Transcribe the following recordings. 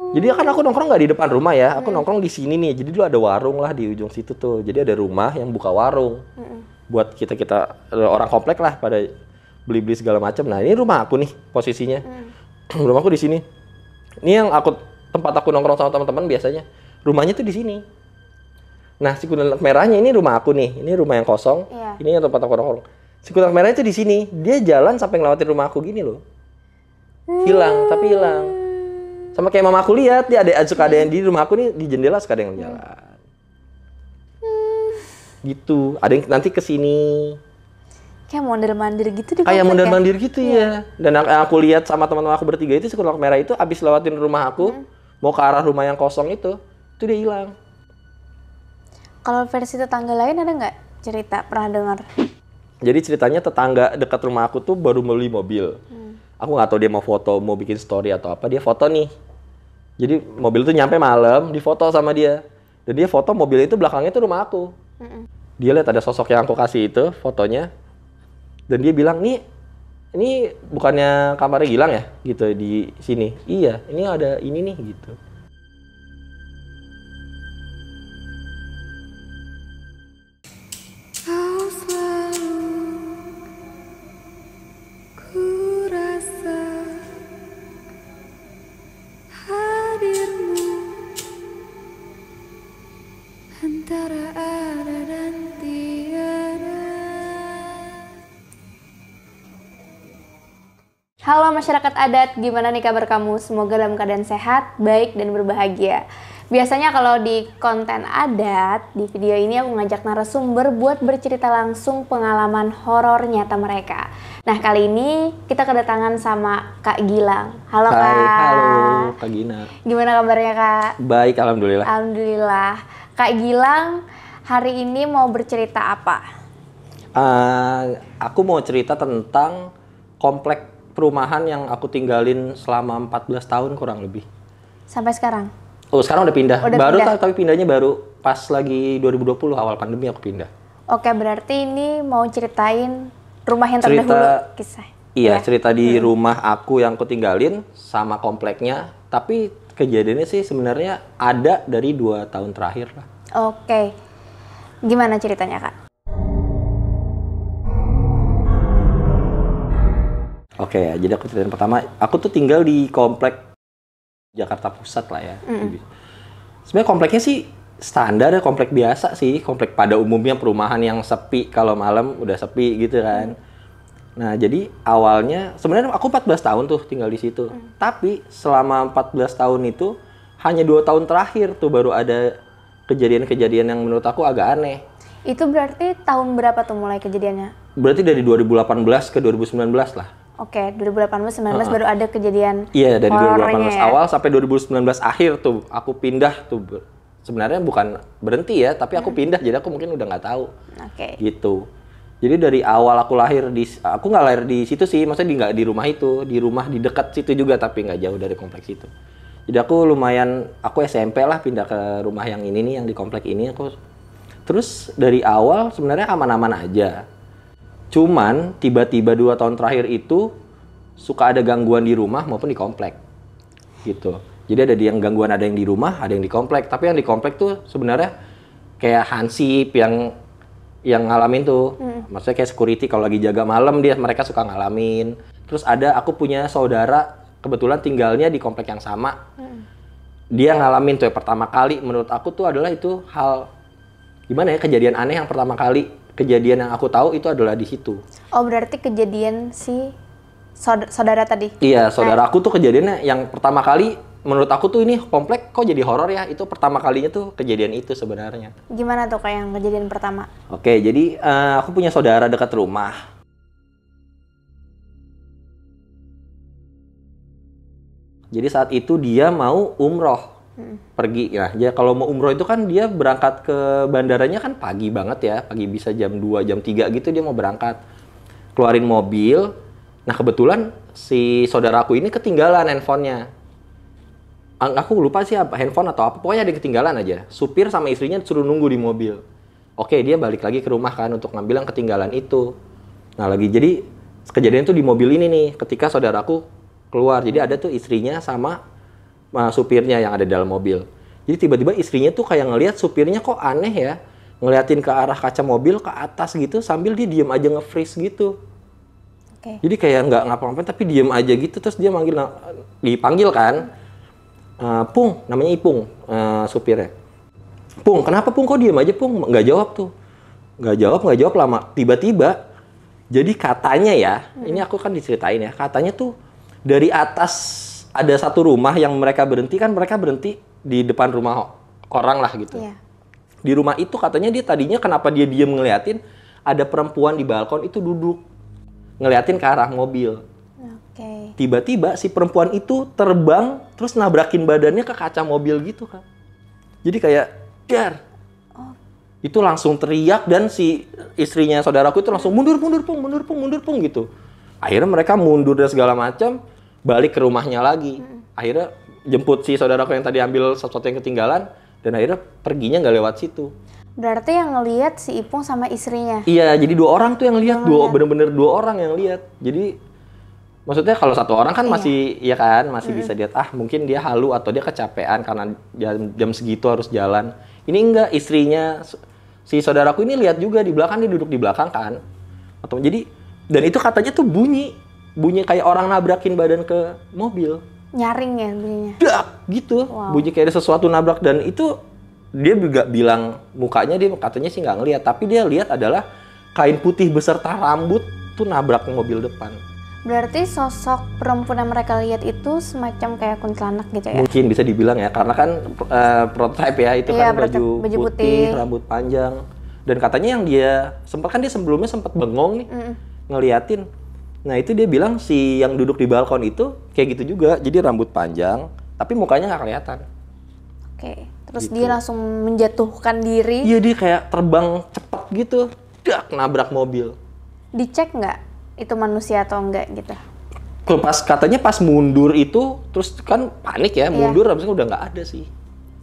Jadi kan aku nongkrong nggak di depan rumah ya, aku nongkrong di sini nih. Jadi dulu ada warung lah di ujung situ tuh. Jadi ada rumah yang buka warung. Buat kita orang komplek lah pada beli-beli segala macam. Nah ini rumah aku nih posisinya. Rumahku di sini. Ini yang tempat aku nongkrong sama teman-teman biasanya. Rumahnya tuh di sini. Nah si kuntilanak merahnya ini rumah aku nih. Ini rumah yang kosong. Ini yang tempat aku nongkrong. Si kuntilanak merahnya tuh di sini. Dia jalan sampai ngelewatin rumah aku gini loh. Hilang, tapi hilang. Sama kayak mama aku lihat, dia suka ada yang di rumah aku nih di jendela suka ada yang jalan. Gitu. Ada yang nanti kesini. Kayak mondar-mandir gitu di Kayak komplek mondar-mandir gitu ya. Dan aku lihat sama teman-teman aku bertiga itu si kuntilanak merah itu abis lewatin rumah aku, mau ke arah rumah yang kosong itu dia hilang. Kalau versi tetangga lain ada nggak cerita pernah dengar? Jadi ceritanya tetangga dekat rumah aku tuh baru beli mobil. Aku nggak tahu dia mau foto, mau bikin story atau apa. Dia foto nih. Jadi mobil tuh nyampe malam, difoto sama dia. Dan dia foto mobil itu belakangnya tuh rumah aku. Dia lihat ada sosok yang aku kasih itu fotonya. Dan dia bilang, ini bukannya kamarnya Gilang ya? Gitu di sini. Iya, ini ada ini nih gitu. Halo masyarakat adat, gimana nih kabar kamu? Semoga dalam keadaan sehat, baik, dan berbahagia. Biasanya kalau di konten adat, di video ini aku ngajak narasumber buat bercerita langsung pengalaman horor nyata mereka. Nah kali ini kita kedatangan sama Kak Gilang. Halo Kak. Halo Kak Gina. Gimana kabarnya Kak? Baik, alhamdulillah. Alhamdulillah. Kak Gilang hari ini mau bercerita apa? Aku mau cerita tentang komplek perumahan yang aku tinggalin selama 14 tahun kurang lebih. Sampai sekarang? Oh, sekarang udah pindah. Pindah. Tapi pindahnya baru pas lagi 2020 awal pandemi aku pindah. Oke, berarti ini mau ceritain rumah yang terdahulu kisah. Iya, cerita di rumah aku yang aku tinggalin sama kompleknya. Tapi kejadiannya sih sebenarnya ada dari 2 tahun terakhir lah. Oke. Gimana ceritanya, Kak? Oke, jadi aku ceritain pertama, aku tuh tinggal di komplek Jakarta Pusat lah ya. Sebenarnya kompleknya sih standar ya, komplek biasa sih, komplek pada umumnya perumahan yang sepi, kalau malam udah sepi gitu kan. Nah, jadi awalnya sebenarnya aku 14 tahun tuh tinggal di situ. Tapi selama 14 tahun itu hanya 2 tahun terakhir tuh baru ada kejadian-kejadian yang menurut aku agak aneh. Itu berarti tahun berapa tuh mulai kejadiannya? Berarti dari 2018 ke 2019 lah. Oke, 2018-19 baru ada kejadian. Iya, dari 2018 ya? awal sampai 2019 akhir tuh aku pindah tuh. Sebenarnya bukan berhenti ya, tapi aku pindah jadi aku mungkin udah nggak tahu. Oke. Gitu. Jadi dari awal aku nggak lahir di situ sih, maksudnya nggak di rumah itu, di rumah di dekat situ juga tapi nggak jauh dari kompleks itu. Jadi aku aku SMP lah pindah ke rumah yang ini nih, yang di komplek ini terus dari awal sebenarnya aman-aman aja. Cuman tiba-tiba 2 tahun terakhir itu suka ada gangguan di rumah maupun di komplek gitu. Jadi ada yang di rumah, ada yang di komplek. Tapi yang di komplek tuh sebenarnya kayak hansip yang ngalamin tuh. Maksudnya kayak security kalau lagi jaga malam mereka suka ngalamin. Terus aku punya saudara kebetulan tinggalnya di komplek yang sama. Dia ngalamin tuh pertama kali, menurut aku tuh adalah itu hal gimana ya, kejadian aneh yang pertama kali. Kejadian yang aku tahu itu adalah di situ. Oh, berarti kejadian si saudara tadi? Iya, saudara aku tuh kejadiannya yang pertama kali, menurut aku tuh ini komplek kok jadi horor ya. Itu pertama kalinya tuh kejadian itu sebenarnya. Gimana tuh kayak yang kejadian pertama? Oke, jadi aku punya saudara dekat rumah. Jadi saat itu dia mau umroh. Pergi. Nah, ya kalau mau umroh itu kan dia berangkat ke bandaranya kan pagi banget ya. Pagi bisa jam 2, jam 3 gitu dia mau berangkat. Keluarin mobil. Nah, kebetulan si saudaraku ini ketinggalan handphonenya. Aku lupa sih apa handphone atau apa. Pokoknya ada ketinggalan aja. Supir sama istrinya suruh nunggu di mobil. Oke, dia balik lagi ke rumah kan untuk ngambil yang ketinggalan itu. Nah, jadi kejadian tuh di mobil ini nih ketika saudaraku keluar. Jadi ada tuh istrinya sama supirnya yang ada di dalam mobil. Jadi tiba-tiba istrinya tuh kayak ngelihat supirnya kok aneh ya, ngeliatin ke arah kaca mobil ke atas gitu sambil dia diem aja nge-freeze gitu. Jadi kayak nggak ngapa-ngapain tapi diem aja gitu, terus dia dipanggil kan, Pung, namanya Ipung, supirnya. Pung, kenapa Pung kok diem aja Pung? Nggak jawab tuh, nggak jawab lama. Tiba-tiba, jadi katanya ya, ini aku kan diceritain ya, katanya tuh dari atas ada satu rumah yang mereka berhenti di depan rumah orang lah gitu. Di rumah itu katanya dia tadinya kenapa dia diem ngeliatin, ada perempuan di balkon itu duduk ngeliatin ke arah mobil. Tiba-tiba si perempuan itu terbang terus nabrakin badannya ke kaca mobil gitu kan. Jadi kayak dar. Itu langsung teriak dan si istrinya saudaraku itu langsung mundur Pung gitu. Akhirnya mereka mundur dan segala macam, balik ke rumahnya lagi. Akhirnya jemput si saudaraku yang tadi ambil sesuatu yang ketinggalan dan akhirnya perginya nggak lewat situ. Berarti yang ngelihat si Ipung sama istrinya? Iya, jadi 2 orang tuh yang lihat, bener-bener 2 orang yang lihat. Jadi maksudnya kalau 1 orang kan masih, ya kan, masih bisa lihat, mungkin dia halu atau dia kecapean karena jam segitu harus jalan. Ini enggak, istrinya si saudaraku ini lihat juga di belakang, dia duduk di belakang kan. Jadi, dan itu katanya tuh bunyi kayak orang nabrakin badan ke mobil. Nyaring ya bunyinya? Dak, gitu. Bunyi kayak ada sesuatu nabrak dan itu dia juga bilang mukanya dia katanya sih nggak ngelihat, tapi dia lihat adalah kain putih beserta rambut tuh nabrak mobil depan. Berarti sosok perempuan yang mereka lihat itu semacam kayak kuntilanak gitu ya? Mungkin bisa dibilang ya, karena kan prototype ya, itu kan baju putih, rambut panjang. Dan katanya yang dia sebelumnya sempat bengong nih, ngeliatin. Nah itu dia bilang si yang duduk di balkon itu kayak gitu juga, jadi rambut panjang, tapi mukanya nggak kelihatan. Terus gitu. Dia langsung menjatuhkan diri. Iya, dia kayak terbang cepat gitu, nabrak mobil. Dicek nggak itu manusia atau enggak gitu? Katanya pas mundur itu, terus kan panik ya, mundur habisnya udah nggak ada sih.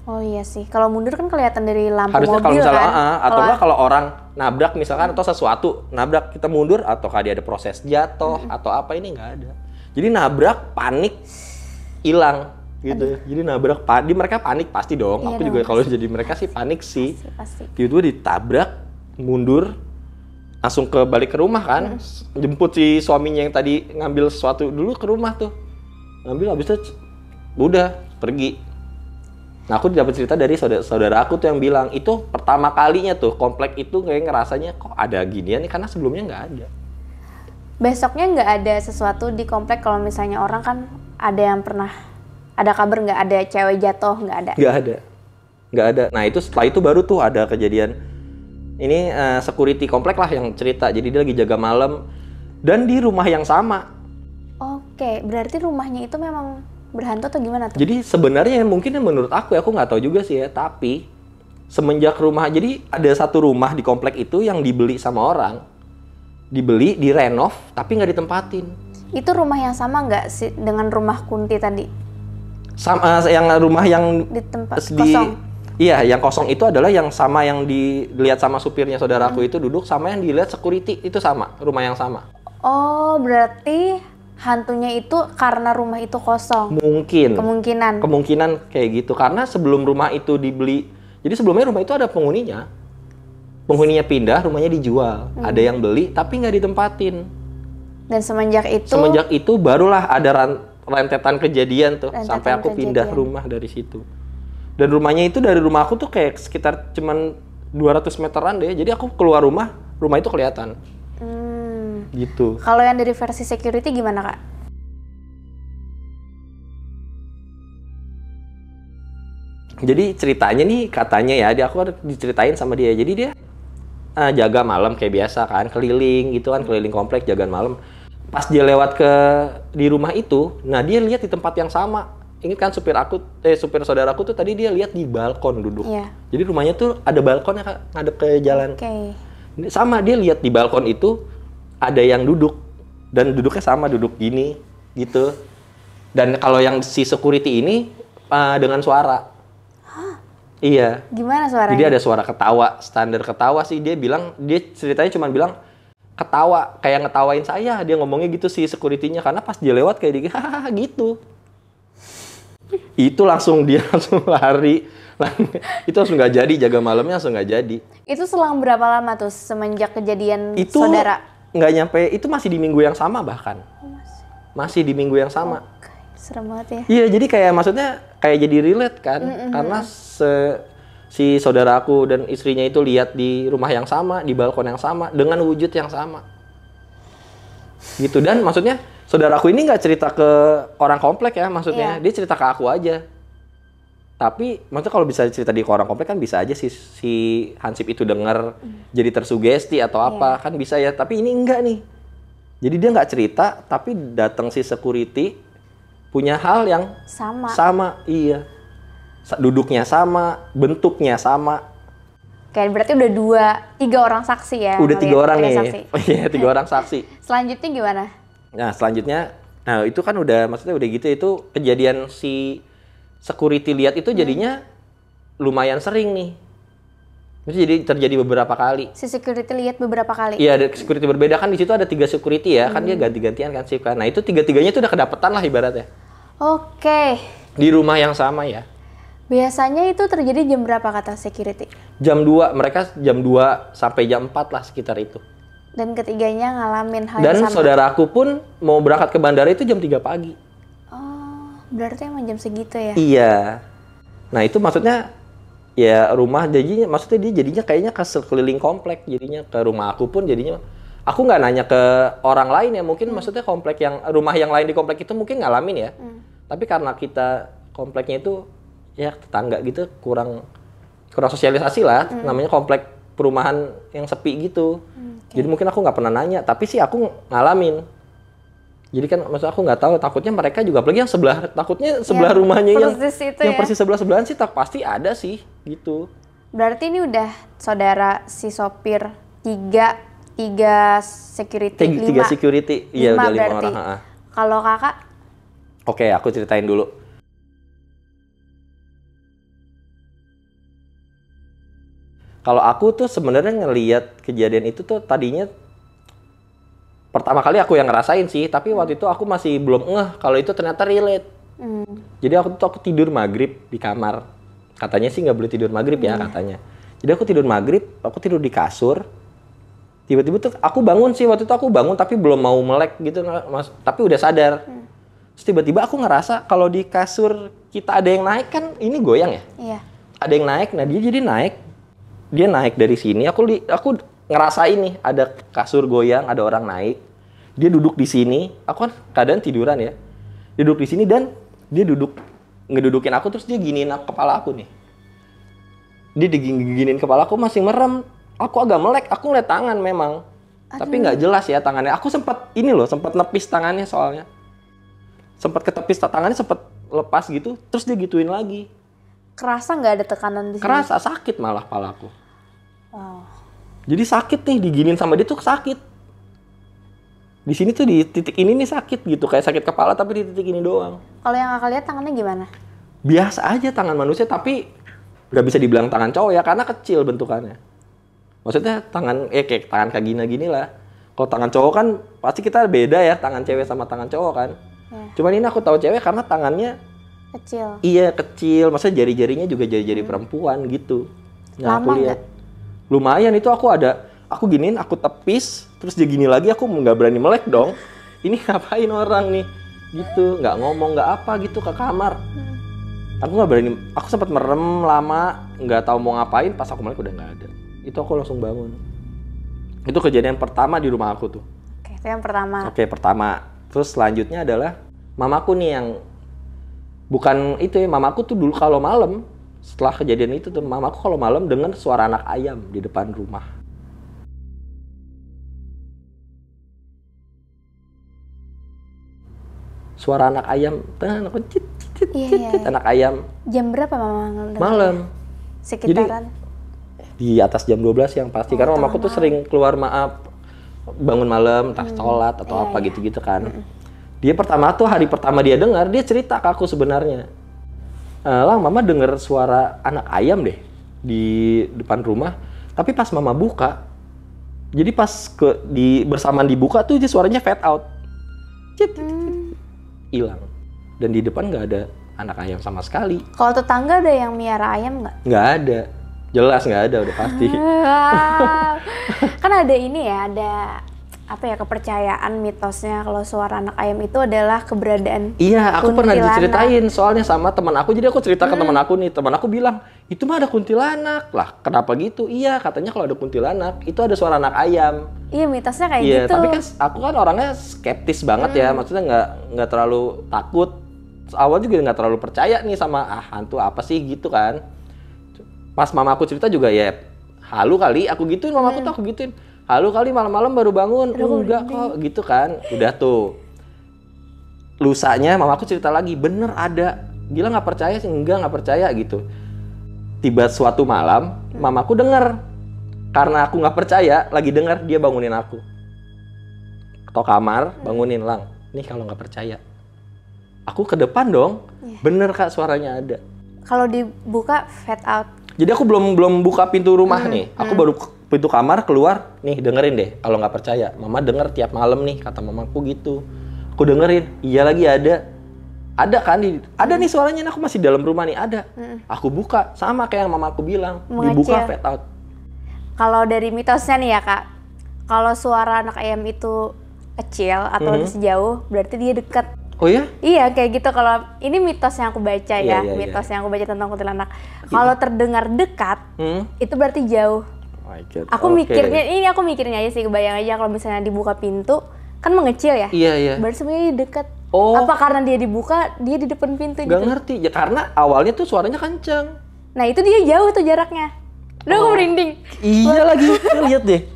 Oh iya sih, kalau mundur kan kelihatan dari lampu harusnya mobil kalau misalnya, kan? Atau enggak kalau orang nabrak misalkan atau sesuatu, nabrak kita mundur atau dia ada proses jatuh atau apa, ini nggak ada. Jadi nabrak, panik, hilang. Gitu. Jadi nabrak, mereka panik pasti dong. Aku juga kalau jadi mereka sih panik sih. Pasti. Tiba-tiba ditabrak, mundur, langsung balik ke rumah kan. Jemput si suaminya yang tadi ngambil sesuatu dulu ke rumah tuh. Ngambil habis itu udah pergi. Nah aku dapat cerita dari saudara aku tuh yang bilang itu pertama kalinya tuh komplek itu kayak ngerasanya kok ada ginian nih karena sebelumnya nggak ada. Besoknya nggak ada sesuatu di komplek kalau misalnya orang kan ada yang pernah ada kabar nggak ada cewek jatuh, nggak ada? Nggak ada. Nah itu setelah itu baru tuh ada kejadian. Ini security komplek lah yang cerita. Jadi dia lagi jaga malam dan di rumah yang sama. Berarti rumahnya itu memang berhantu atau gimana tuh? Jadi sebenarnya mungkin menurut aku nggak tahu juga sih ya. Tapi semenjak jadi ada satu rumah di komplek itu yang dibeli sama orang, direnov tapi nggak ditempatin. Itu rumah yang sama nggak sih dengan rumah Kunti tadi? Sama yang rumah yang di tempat kosong. Iya, yang kosong itu adalah yang sama yang dilihat sama supirnya saudaraku itu duduk sama yang dilihat security itu sama, rumah yang sama. Oh, berarti hantunya itu karena rumah itu kosong. Kemungkinan kayak gitu karena sebelum rumah itu dibeli. Jadi sebelumnya rumah itu ada penghuninya. Penghuninya pindah, rumahnya dijual. Ada yang beli tapi nggak ditempatin. Dan semenjak itu barulah ada rentetan kejadian tuh sampai aku pindah rumah dari situ. Dan rumahnya itu dari rumah aku tuh kayak sekitar cuman 200 meteran deh. Jadi aku keluar rumah itu kelihatan. Gitu. Kalau yang dari versi security gimana, Kak? Jadi ceritanya nih katanya ya, aku diceritain sama dia. Jadi dia jaga malam kayak biasa kan, keliling gitu kan, keliling komplek jaga malam. Pas dia lewat di rumah itu, nah dia lihat di tempat yang sama. Ingat kan supir saudaraku tuh tadi dia lihat di balkon duduk. Jadi rumahnya tuh ada balkonnya Kak, ngadep ke jalan. Sama dia lihat di balkon itu ada yang duduk dan duduknya sama, duduk gini gitu. Dan kalau yang si security ini dengan suara. Iya. Gimana suaranya? Jadi ada suara ketawa, standar ketawa sih. Dia ceritanya cuma bilang ketawa, kayak ngetawain saya. Dia ngomongnya gitu si security-nya karena pas dia lewat kayak hahaha gitu. Itu langsung dia langsung lari. Itu langsung nggak jadi, jaga malamnya langsung nggak jadi. Itu selang berapa lama tuh semenjak kejadian Itu saudara? nggak nyampe, itu masih di minggu yang sama bahkan. Masih di minggu yang sama. Oke, serem banget ya. Iya, jadi kayak maksudnya kayak jadi relate kan. Karena si saudara aku dan istrinya itu lihat di rumah yang sama, di balkon yang sama, dengan wujud yang sama. Gitu, dan maksudnya saudaraku ini nggak cerita ke orang komplek ya, maksudnya dia cerita ke aku aja. Tapi maksudnya kalau bisa cerita di orang komplek kan bisa aja si Hansip itu dengar jadi tersugesti atau apa, kan bisa ya. Tapi ini enggak nih. Jadi dia nggak cerita, tapi datang si security punya hal yang sama, iya. Duduknya sama, bentuknya sama. Kayak berarti udah 3 orang saksi ya? Udah 3 orang nih. Iya, 3 orang saksi. Selanjutnya gimana? Nah, selanjutnya, nah itu kan udah, maksudnya udah gitu, itu kejadian si security lihat itu jadinya lumayan sering nih. Itu jadi terjadi beberapa kali. Si security lihat beberapa kali? Iya, ada security berbeda kan, di situ ada 3 security ya, kan dia ganti-gantian kan sih kan. Nah itu 3-tiganya itu udah kedapetan lah ibaratnya. Oke. Di rumah yang sama ya. Biasanya itu terjadi jam berapa kata security? Jam 2, mereka jam 2 sampai jam 4 lah sekitar itu. Dan ketiganya ngalamin hal Dan yang sama? Dan saudaraku pun mau berangkat ke bandara itu jam 3 pagi. Oh, berarti emang jam segitu ya? Iya. Nah itu maksudnya, ya rumah jadinya, maksudnya dia jadinya kayaknya ke sekeliling komplek. Jadinya ke rumah aku pun jadinya, aku nggak nanya ke orang lain ya, mungkin maksudnya komplek yang, rumah yang lain di komplek itu mungkin ngalamin ya. Tapi karena kita kompleknya itu, ya tetangga gitu, kurang sosialisasi lah, namanya komplek perumahan yang sepi gitu. Jadi mungkin aku nggak pernah nanya, tapi sih aku ngalamin. Jadi kan maksud aku nggak tahu, takutnya mereka juga, apalagi yang sebelah, takutnya sebelah rumahnya yang persis sebelah-sebelahan sih, pasti ada sih gitu. Berarti ini udah saudara si sopir tiga security, 3 security, iya udah 5 orang. Kalau kakak? Oke, aku ceritain dulu. Kalau aku tuh sebenarnya ngelihat kejadian itu tuh tadinya pertama kali aku yang ngerasain sih, tapi waktu itu aku masih belum ngeh kalau itu ternyata relate. Jadi aku tidur maghrib di kamar. Katanya sih nggak boleh tidur maghrib ya katanya. Jadi aku tidur maghrib, aku tidur di kasur. Tiba-tiba tuh aku bangun sih, waktu itu aku bangun tapi belum mau melek gitu, Mas, tapi udah sadar. Terus tiba-tiba aku ngerasa kalau di kasur kita ada yang naik, kan ini goyang ya? Iya. Ada yang naik, nah dia jadi naik. Dia naik dari sini, aku ngerasain nih ada kasur goyang, ada orang naik. Dia duduk di sini, aku kan keadaan tiduran ya. Dia duduk di sini dan dia ngedudukin aku, terus dia giniin kepala aku nih. Dia diginiin kepala aku, masih merem. Aku agak melek, aku ngeliat tangan memang. Tapi nggak jelas ya tangannya. Aku sempat nepis tangannya soalnya. Sempat ketepis tangannya, sempat lepas gitu, terus dia gituin lagi. Kerasa nggak ada tekanan di sini? Kerasa, sakit malah kepalaku. Wow. Jadi sakit nih, diginin sama dia tuh sakit. Di sini tuh di titik ini nih sakit gitu, kayak sakit kepala tapi di titik ini doang. Kalau yang kakak lihat tangannya gimana? Biasa aja tangan manusia, tapi nggak bisa dibilang tangan cowok ya, karena kecil bentukannya. Maksudnya kayak tangan kayak gini lah. Kalau tangan cowok kan pasti kita beda ya, tangan cewek sama tangan cowok kan. Ya. Cuman ini aku tahu cewek karena tangannya kecil. Iya, kecil. Maksudnya jari-jarinya juga jari-jari perempuan gitu. Nah, lama aku lihat. Lumayan itu aku giniin, aku tepis, terus dia gini lagi, aku nggak berani melek dong. Ini ngapain orang nih? Gitu, nggak ngomong, nggak apa gitu ke kamar. Aku nggak berani, aku sempat merem lama, nggak tahu mau ngapain, pas aku melek udah nggak ada. Itu aku langsung bangun. Itu kejadian pertama di rumah aku tuh. Oke, itu yang pertama. Oke, pertama. Terus selanjutnya adalah mamaku nih yang bukan itu ya, mamaku tuh dulu kalau malam, setelah kejadian itu tuh mamaku kalau malam dengar suara anak ayam di depan rumah. Suara anak ayam, anak ayam. Jam berapa mama dengar? Malam. Sekitaran? Jadi, di atas jam 12 yang pasti, karena mamaku tuh sering keluar bangun malam, entah sholat atau apa gitu-gitu kan. Dia hari pertama dia dengar, dia cerita ke aku sebenarnya. Lang, mama dengar suara anak ayam deh di depan rumah. Tapi pas mama buka, jadi pas bersamaan dibuka tuh dia suaranya fade out. Hilang. Dan di depan nggak ada anak ayam sama sekali. Kalau tetangga ada yang miara ayam nggak? Nggak ada. Jelas nggak ada, udah pasti. Kan ada ini ya, ada apa ya, kepercayaan mitosnya kalau suara anak ayam itu adalah keberadaan Iya, aku pernah kuntilanak. diceritain soalnya sama teman aku. Jadi aku cerita ke teman aku nih, teman aku bilang, itu mah ada kuntilanak. Lah, kenapa gitu? Iya, katanya kalau ada kuntilanak, itu ada suara anak ayam. Iya, mitosnya kayak Iya, gitu. tapi kan aku kan orangnya skeptis banget ya, maksudnya nggak terlalu takut. Awal juga nggak terlalu percaya nih sama hantu apa sih gitu kan. Pas mama aku cerita juga ya, halu kali, aku gituin mama aku tuh aku gituin. Halu kali malam-malam baru bangun, enggak kok gitu kan. Udah tuh. Lusanya mama aku cerita lagi, bener ada. Gila nggak percaya sih, nggak percaya gitu. Tiba suatu malam, mamaku denger. Karena aku nggak percaya, lagi denger dia bangunin aku. Ke kamar, bangunin, Lang. Nih kalau nggak percaya. Aku ke depan dong, bener Kak suaranya ada. Kalau dibuka fade out. Jadi aku belum buka pintu rumah nih, aku baru pintu kamar keluar, nih dengerin deh. Kalau nggak percaya, mama denger tiap malam nih, kata mamaku gitu. Aku dengerin, iya lagi ada kan, ada nih suaranya. Aku masih dalam rumah nih, ada. Aku buka, sama kayak yang mamaku bilang, dibuka fade out. Kalau dari mitosnya nih ya Kak, kalau suara anak ayam itu kecil atau sejauh, berarti dia dekat. Oh ya? Iya kayak gitu. Kalau ini mitos yang aku baca ya, Iya. mitos yang aku baca tentang kuntilanak. Kalau terdengar dekat, itu berarti jauh. Oh my God. Aku mikirnya aja sih, kebayang aja kalau misalnya dibuka pintu, kan mengecil ya? Iya. Berarti sebenarnya dia dekat. Oh. Apa karena dia dibuka, dia di depan pintu Gak gitu? ngerti, ya karena awalnya tuh suaranya kenceng. Nah itu dia jauh tuh jaraknya. Udah aku merinding. Iya lagi, lihat deh.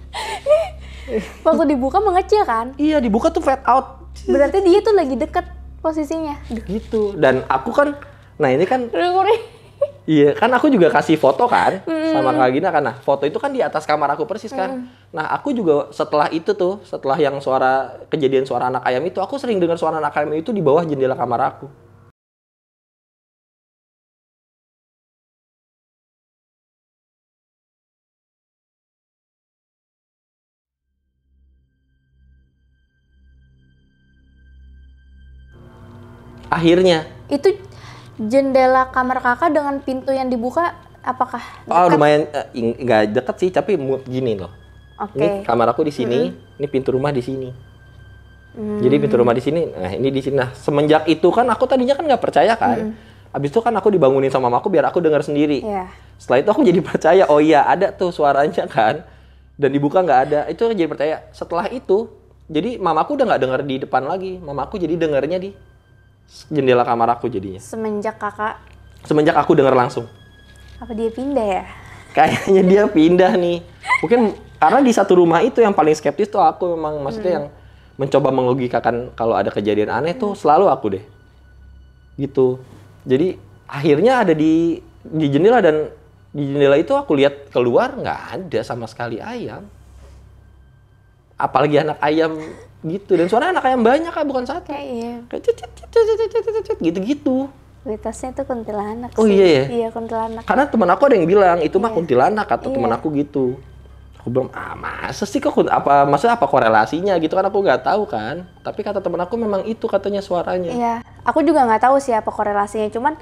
Waktu dibuka mengecil kan? Iya, dibuka tuh fade out. Berarti dia tuh lagi deket posisinya. Gitu. Dan aku kan, nah ini kan, Udah aku merinding. iya kan aku juga kasih foto kan sama Kak Gina kan. Nah foto itu kan di atas kamar aku persis kan. Nah aku juga setelah itu tuh, setelah yang kejadian suara anak ayam itu, aku sering dengar suara anak ayam itu di bawah jendela kamar aku. Akhirnya. Itu jendela kamar kakak dengan pintu yang dibuka, apakah Oh dekat? lumayan, nggak deket sih, tapi gini loh. Oke. Ini kamar aku di sini, ini pintu rumah di sini. Jadi pintu rumah di sini, nah ini di sini. Nah semenjak itu kan aku tadinya kan nggak percaya kan. Abis itu kan aku dibangunin sama mamaku biar aku dengar sendiri. Iya. Setelah itu aku jadi percaya, oh iya ada tuh suaranya kan. Dan dibuka nggak ada, itu aku jadi percaya. Setelah itu, jadi mamaku udah nggak dengar di depan lagi. Mamaku jadi dengarnya di jendela kamar aku jadinya. Semenjak kakak, Semenjak aku dengar langsung. apa dia pindah ya? Kayaknya dia pindah nih. Mungkin karena di satu rumah itu yang paling skeptis tuh aku memang, maksudnya yang mencoba melogikakan kalau ada kejadian aneh tuh selalu aku deh. Gitu. Jadi akhirnya ada di jendela, dan di jendela itu aku lihat keluar nggak ada sama sekali ayam. Apalagi anak ayam gitu, dan suara anak ayam banyak kan, bukan satu. Iya. Kayak cet, gitu-gitu. Mitosnya tuh kuntilanak Oh sih. iya ya? Iya kuntilanak. Karena teman aku ada yang bilang itu mah kuntilanak, kata teman aku gitu. Aku bilang, masa sih kok maksudnya apa korelasinya gitu kan, aku nggak tahu kan. Tapi kata teman aku memang itu katanya suaranya. Iya. Aku juga nggak tahu sih apa korelasinya. Cuman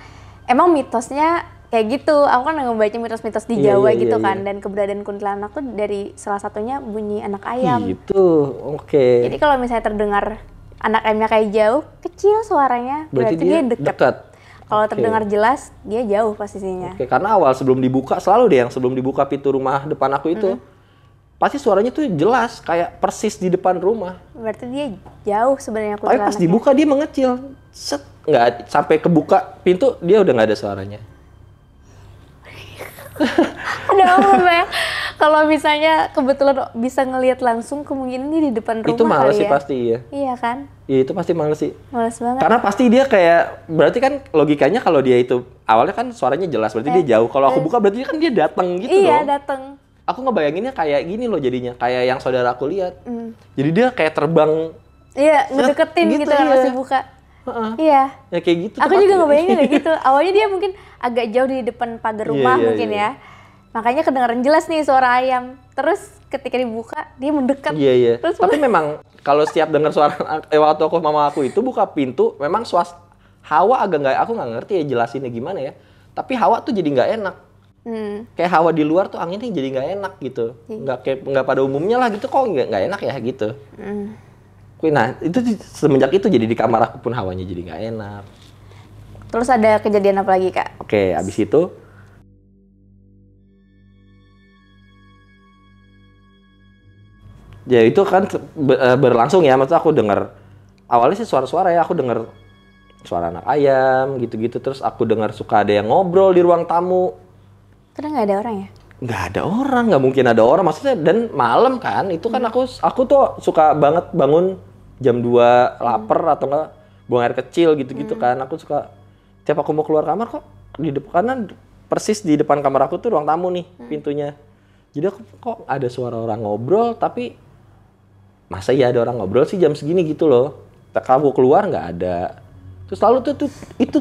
emang mitosnya kayak gitu. Aku kan ngebaca mitos-mitos di Iya, Jawa iya, gitu iya, kan. iya. Dan keberadaan kuntilanak tuh dari salah satunya bunyi anak ayam. Gitu, oke. Jadi kalau misalnya terdengar anak ayamnya kayak jauh, kecil suaranya, berarti dia dekat. Kalau Oke. terdengar jelas, dia jauh posisinya. Oke, karena awal sebelum dibuka, selalu deh yang sebelum dibuka pintu rumah depan aku itu, pasti suaranya tuh jelas, kayak persis di depan rumah. Berarti dia jauh sebenarnya Tapi kuntilanaknya. pas dibuka dia mengecil. Set, nggak sampai kebuka pintu dia udah nggak ada suaranya. Ada apa ya? Kalau misalnya kebetulan bisa ngelihat langsung, kemungkinan dia di depan rumah Itu males kali sih ya. pasti ya. Iya kan? Iya itu pasti males sih. Males banget. Karena pasti dia kayak, berarti kan logikanya kalau dia itu awalnya kan suaranya jelas, berarti dia jauh. Kalau aku buka berarti kan dia datang gitu Iya, dong. dateng. Aku ngebayanginnya kayak gini loh jadinya, kayak yang saudara aku lihat. Jadi dia kayak terbang. Iya, ngedeketin gitu, gitu kan iya. masih buka. Heeh. Iya. Ya kayak gitu. Aku juga ngebayangin kayak gitu. Awalnya dia mungkin agak jauh di depan pagar rumah Iya, mungkin iya. ya. Makanya kedengaran jelas nih suara ayam. Terus ketika dibuka, dia mendekat. Iya iya. Terus Tapi memang kalau setiap dengar suara waktu aku mama aku itu buka pintu, memang Hawa agak nggak, aku nggak ngerti ya jelasinnya gimana ya. Tapi Hawa tuh jadi nggak enak. Kayak hawa di luar tuh anginnya jadi nggak enak gitu. Nggak pada umumnya lah gitu, kok nggak enak ya gitu. Nah itu semenjak itu jadi di kamar aku pun hawanya jadi nggak enak. Terus ada kejadian apa lagi, Kak? Oke, abis itu ya itu kan berlangsung ya, maksudnya aku dengar awalnya sih suara-suara ya, aku dengar suara anak ayam gitu-gitu, terus aku dengar suka ada yang ngobrol di ruang tamu. Terus nggak ada orang ya? Nggak ada orang, nggak mungkin ada orang maksudnya, dan malam kan, itu kan aku tuh suka banget bangun jam 2 lapar atau enggak buang air kecil gitu-gitu kan, aku suka tiap aku mau keluar kamar kok di depan kanan, persis di depan kamar aku tuh ruang tamu nih pintunya, jadi aku kok ada suara orang ngobrol, tapi masa ya ada orang ngobrol sih jam segini gitu loh, kalau keluar nggak ada, terus lalu tuh itu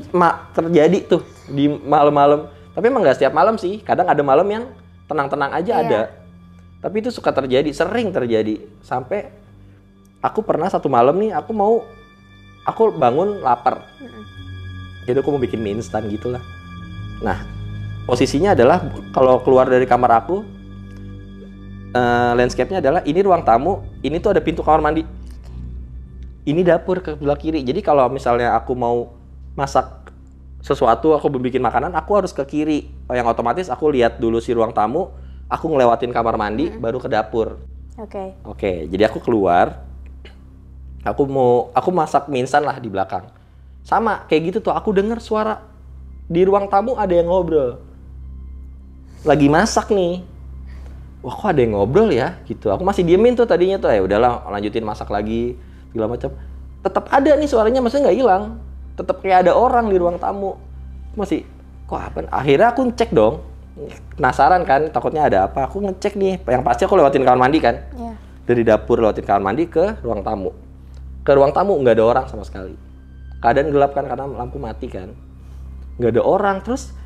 terjadi tuh di malam-malam. Tapi emang nggak setiap malam sih, kadang ada malam yang tenang-tenang aja ada. Tapi itu suka terjadi, sering terjadi. Sampai aku pernah satu malam nih, aku bangun lapar. Jadi aku mau bikin mie instan gitulah. Nah, posisinya adalah kalau keluar dari kamar aku, landscape-nya adalah ini ruang tamu, ini tuh ada pintu kamar mandi. Ini dapur ke sebelah kiri. Jadi kalau misalnya aku mau masak sesuatu, aku bikin makanan, aku harus ke kiri. Yang otomatis aku lihat dulu si ruang tamu, aku ngelewatin kamar mandi, baru ke dapur. Oke, jadi aku keluar, aku masak mie instan lah di belakang. Sama, kayak gitu tuh, aku dengar suara di ruang tamu ada yang ngobrol. Lagi masak nih. Wah, kok ada yang ngobrol ya? Gitu. Aku masih diemin tuh tadinya tuh, ya udahlah, lanjutin masak lagi, segala macam. Tetap ada nih suaranya, maksudnya nggak hilang. Tetap kayak ada orang di ruang tamu. Masih, kok apa? Akhirnya aku ngecek dong. Penasaran kan, takutnya ada apa. Aku ngecek nih, yang pasti aku lewatin kamar mandi kan. Dari dapur lewatin kamar mandi ke ruang tamu. Ke ruang tamu nggak ada orang sama sekali. Keadaan gelap kan, karena lampu mati kan. Nggak ada orang, terus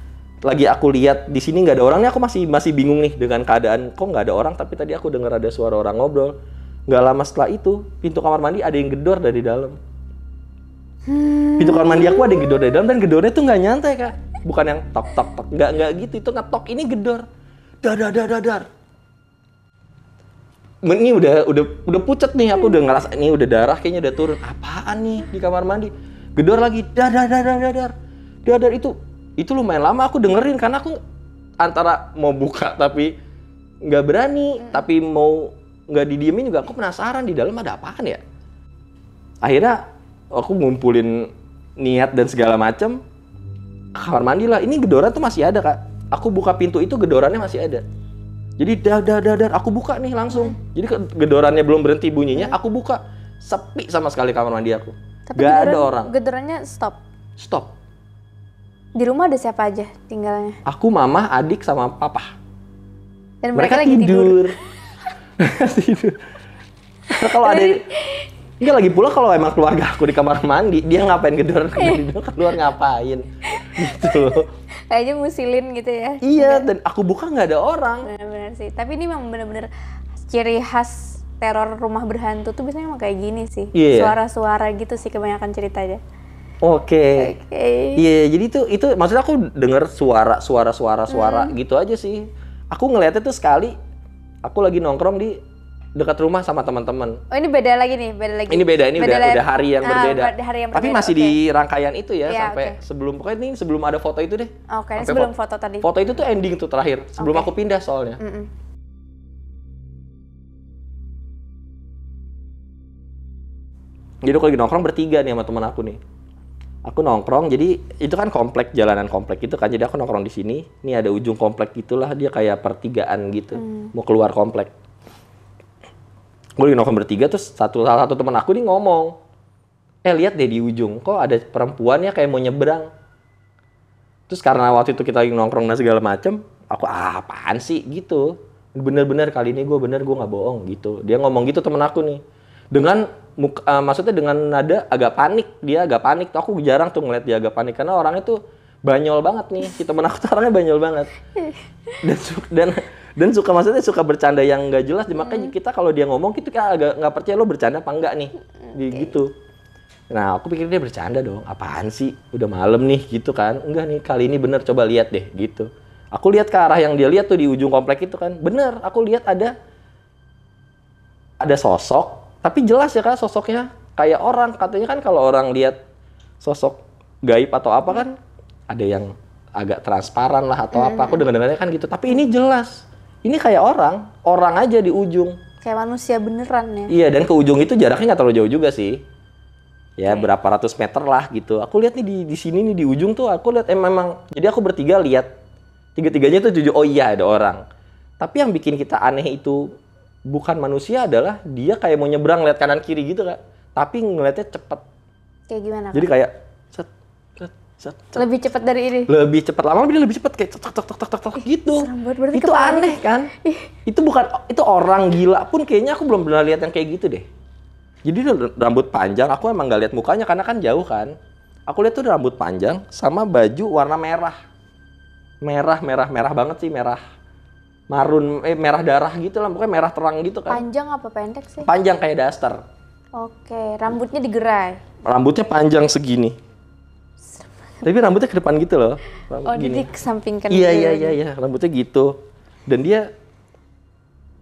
lagi aku lihat di sini nggak ada orang nih, aku masih bingung nih dengan keadaan kok nggak ada orang, tapi tadi aku dengar ada suara orang ngobrol. Nggak lama setelah itu, pintu kamar mandi ada yang gedor dari dalam. Pintu kamar mandi aku ada yang gedor dari dalam, dan gedornya tuh nggak nyantai Kak, bukan yang tok tok tok, nggak gitu, itu ngetok, ini gedor, dar. Ini udah pucet nih, aku udah ngerasa ini udah darah kayaknya udah turun, apaan nih di kamar mandi, gedor lagi, dar itu lumayan lama aku dengerin, karena aku antara mau buka tapi nggak berani, tapi mau nggak didiemin juga, aku penasaran di dalam ada apaan ya. Akhirnya aku ngumpulin niat dan segala macam, kamar mandi lah. Ini gedoran tuh masih ada Kak. Aku buka pintu itu gedorannya masih ada. Jadi dar, aku buka nih langsung. Jadi gedorannya belum berhenti bunyinya, aku buka. Sepi sama sekali kamar mandi aku. Tapi gak ada orang. Gedorannya stop. Di rumah ada siapa aja tinggalnya? Aku, mama, adik, sama papa. Dan mereka lagi tidur. Tidur. Kalau ada enggak, lagi pula kalau emang keluarga aku di kamar mandi, dia ngapain gedor keluar ngapain gitu. Kayaknya musilin gitu ya. Iya, dan aku buka nggak ada orang. Benar-benar sih. Tapi ini memang benar-benar ciri khas teror rumah berhantu tuh biasanya emang kayak gini sih. Suara-suara gitu sih kebanyakan ceritanya. Oke. Iya, jadi itu maksudnya aku dengar suara gitu aja sih. Aku ngeliatnya tuh sekali, aku lagi nongkrong di dekat rumah sama teman-teman. Oh, ini beda lagi nih. Ini udah hari yang berbeda. Tapi masih di rangkaian itu ya, sampai sebelum ada foto itu deh. Oke, sebelum foto tadi. Foto itu tuh ending tuh terakhir, sebelum aku pindah soalnya. Jadi aku lagi nongkrong bertiga nih sama teman aku nih. Aku nongkrong, jadi itu kan jalanan komplek gitu kan. Jadi aku nongkrong di sini. Ini ada ujung komplek gitulah, dia kayak pertigaan gitu. Mau keluar komplek. Gue lagi nongkrong bertiga, terus salah satu teman aku nih ngomong, lihat deh di ujung, kok ada perempuan ya kayak mau nyebrang. Terus karena waktu itu kita lagi nongkrong dan segala macem, aku apaan sih gitu. Bener-bener kali ini gue nggak bohong gitu. Dia ngomong gitu temen aku nih, dengan maksudnya dengan nada agak panik. Dia agak panik. Aku jarang tuh ngeliat dia agak panik, karena orangnya tuh banyol banget nih. Si temen aku tuh orangnya banyol banget. Dan suka bercanda yang nggak jelas. Makanya kita kalau dia ngomong, kita agak nggak percaya lo bercanda apa enggak nih, gitu. Nah, aku pikir dia bercanda dong. Apaan sih? Udah malam nih gitu kan. Enggak nih, kali ini bener, coba lihat deh gitu. Aku lihat ke arah yang dia lihat tuh di ujung komplek itu kan. Bener, aku lihat ada sosok, tapi jelas ya kan sosoknya kayak orang. Katanya kan kalau orang lihat sosok gaib atau apa kan ada yang agak transparan lah atau apa. Aku dengar-dengarnya kan gitu. Tapi ini jelas. Ini kayak orang aja di ujung. Kayak manusia beneran ya. Iya, dan ke ujung itu jaraknya nggak terlalu jauh juga sih. Ya berapa ratus meter lah gitu. Aku lihat nih di sini nih di ujung tuh aku lihat memang. Jadi aku bertiga lihat tiga-tiganya tuh jujur, oh iya ada orang. Tapi yang bikin kita aneh itu bukan manusia adalah dia kayak mau nyebrang lihat kanan kiri gitu Kak. Tapi ngeliatnya cepet. Kayak gimana? Jadi Kak? kayak set. Lebih cepat dari ini. Lebih cepat, lama dia lebih cepat kayak tok gitu. Berarti Itu aneh kan? Itu orang gila pun kayaknya aku belum pernah lihat yang kayak gitu deh. Jadi rambut panjang, aku emang nggak lihat mukanya karena kan jauh kan. Aku lihat tuh rambut panjang sama baju warna merah. Merah banget sih, merah marun, merah darah gitu lah, pokoknya merah terang gitu kan. Panjang apa pendek sih? Panjang kayak daster. Oke, rambutnya digerai. Rambutnya panjang segini. Tapi rambutnya ke depan gitu loh. Jadi kesampingkan. Iya, rambutnya gitu. Dan dia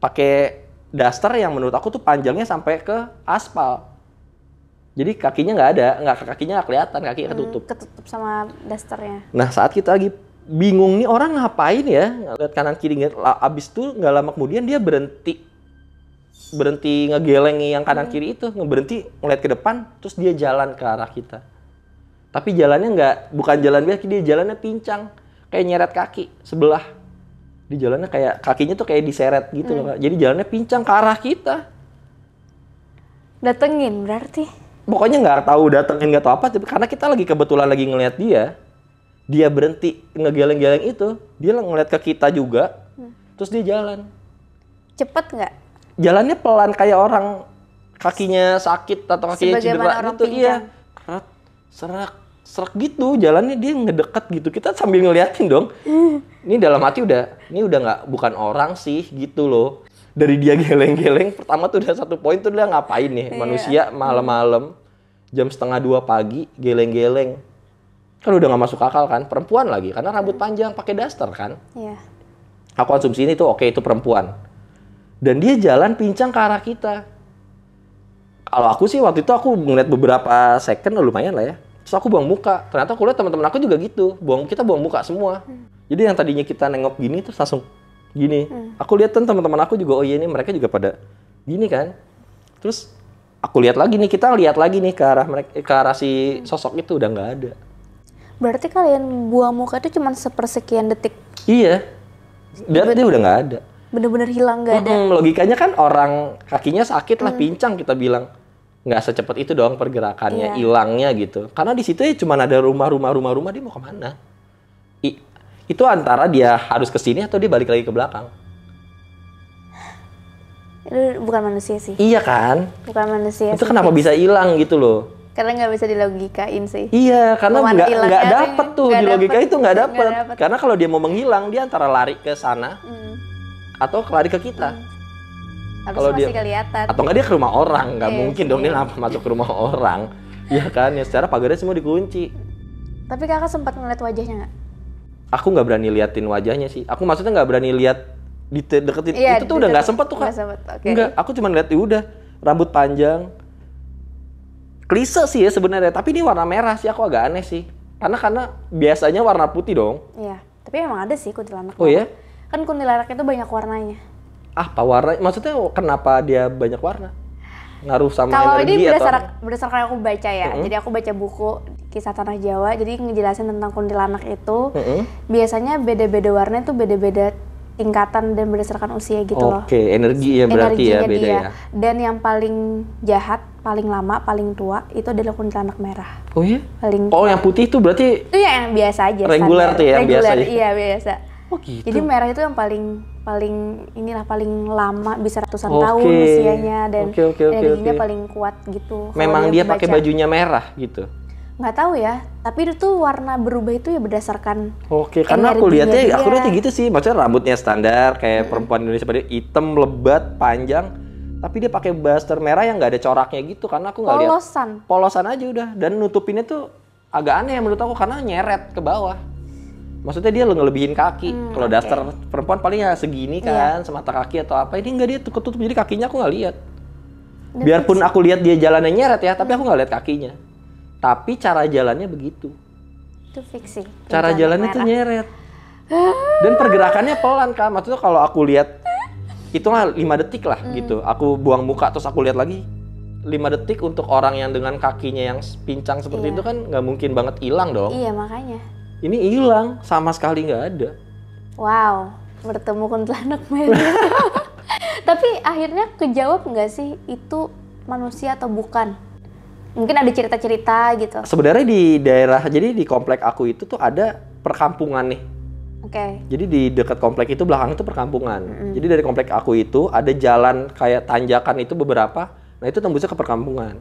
pakai daster yang menurut aku tuh panjangnya sampai ke aspal. Jadi kakinya nggak ada, kakinya nggak kelihatan, kaki ketutup. Ketutup sama dasternya. Nah saat kita lagi bingung nih orang ngapain ya, ngeliat kanan kiri, abis itu nggak lama kemudian dia berhenti ngegelengi yang kanan kiri itu, berhenti ngeliat ke depan, terus dia jalan ke arah kita. Tapi jalannya bukan jalan biasa, dia jalannya pincang, kayak nyeret kaki sebelah. Di jalannya kayak kakinya tuh kayak diseret gitu loh Kak. Jadi jalannya pincang ke arah kita. Datengin berarti? Pokoknya nggak tahu datengin nggak tahu apa, tapi karena kita lagi kebetulan lagi ngeliat dia berhenti ngegeleng-geleng itu, dia ngeliat ke kita juga, terus dia jalan. Cepet nggak? Jalannya pelan kayak orang kakinya sakit atau kakinya cedera gitu, iya. Serak gitu, jalannya dia ngedekat gitu. Kita sambil ngeliatin dong. Ini dalam hati ini udah bukan orang sih gitu loh. Dari dia geleng-geleng, pertama tuh udah satu poin tuh dia ngapain nih? Manusia malam-malam jam 1:30 pagi geleng-geleng. Kan udah nggak masuk akal kan? Perempuan lagi, karena rambut panjang pakai daster kan? Iya. Aku asumsi ini tuh oke, itu perempuan. Dan dia jalan pincang ke arah kita. Kalau aku sih waktu itu aku ngeliat beberapa second lumayan lah ya. Terus aku buang muka. Ternyata aku lihat teman-teman aku juga gitu. Kita buang muka semua. Jadi yang tadinya kita nengok gini terus langsung gini. Aku lihat kan teman-teman aku juga, oh iya ini mereka juga pada gini kan. Terus aku lihat lagi nih, kita lihat lagi nih ke arah si sosok itu udah nggak ada. Berarti kalian buang muka itu cuma sepersekian detik? Iya. Dia udah nggak ada. Bener-bener hilang nggak ada? Logikanya kan orang kakinya sakit lah, pincang kita bilang. Nggak secepat itu dong pergerakannya, hilangnya gitu. Karena di situ ya cuma ada rumah, dia mau kemana? Itu antara dia harus ke sini atau dia balik lagi ke belakang. Itu bukan manusia sih. Iya kan? Bukan manusia. Itu kenapa bisa hilang gitu loh? Karena nggak bisa dilogikain sih. Iya, karena nggak dapet tuh di logika itu nggak dapet. Dapet. Karena kalau dia mau menghilang, dia antara lari ke sana atau lari ke kita. Kalau dia kelihatan. Atau nggak dia ke rumah orang, nggak mungkin dong dia masuk ke rumah orang. Iya kan? Ya secara pagarnya semua dikunci. Tapi kakak sempat ngeliat wajahnya nggak? Aku nggak berani liatin wajahnya sih. Aku maksudnya nggak berani lihat deketin. Itu tuh udah nggak sempet tuh Kak. Enggak, aku cuma lihat udah rambut panjang. Klise sih ya sebenarnya, tapi ini warna merah sih, aku agak aneh sih. Karena biasanya warna putih dong. Iya, tapi emang ada sih kuntilanak. Oh ya? Kan kuntilanak itu banyak warnanya. Apa warna? Maksudnya kenapa dia banyak warna? Ngaruh sama kalau energi ini atau? Berdasarkan aku baca ya. Jadi aku baca buku Kisah Tanah Jawa, jadi ngejelasin tentang kuntilanak itu. Biasanya beda-beda warna itu beda-beda tingkatan dan berdasarkan usia gitu loh. Oke, energi ya berarti ya beda ya. Dan yang paling jahat, paling lama, paling tua itu adalah kuntilanak merah. Oh iya? Paling yang putih itu berarti? Itu yang biasa aja. Reguler tuh ya, yang biasa. Iya biasa. Oh gitu. Jadi merah itu yang paling lama, bisa ratusan tahun usianya dan energinya paling kuat gitu. Memang dia pakai bajunya merah gitu? Nggak tahu ya, tapi itu warna berubah itu ya berdasarkan. Karena aku lihatnya gitu sih, maksudnya rambutnya standar kayak perempuan Indonesia pada hitam lebat panjang, Tapi dia pakai blaster merah yang nggak ada coraknya gitu, karena aku nggak lihat. Polosan aja udah. Dan nutupinnya tuh agak aneh menurut aku karena nyeret ke bawah. Maksudnya dia ngelebihin kaki. Kalau daster perempuan paling ya segini kan, semata kaki atau apa. Ini enggak, dia ketutup, jadi kakinya aku nggak lihat. Biarpun aku lihat dia jalannya nyeret ya, tapi aku nggak lihat kakinya. Tapi cara jalannya begitu. Itu fiksi. Cara jalannya tuh nyeret. Dan pergerakannya pelan kan. Maksudnya kalau aku lihat itu lah 5 detik lah gitu. Aku buang muka terus aku lihat lagi 5 detik untuk orang yang dengan kakinya yang pincang seperti itu kan nggak mungkin banget hilang dong. Iya makanya. Ini hilang sama sekali nggak ada. Wow, bertemu kuntilanak merah. Tapi akhirnya kejawab nggak sih itu manusia atau bukan? Mungkin ada cerita-cerita gitu. Sebenarnya di daerah, jadi di komplek aku itu tuh ada perkampungan nih. Jadi di dekat komplek itu belakang itu perkampungan. Jadi dari komplek aku itu ada jalan kayak tanjakan itu beberapa. Nah itu tembusnya ke perkampungan.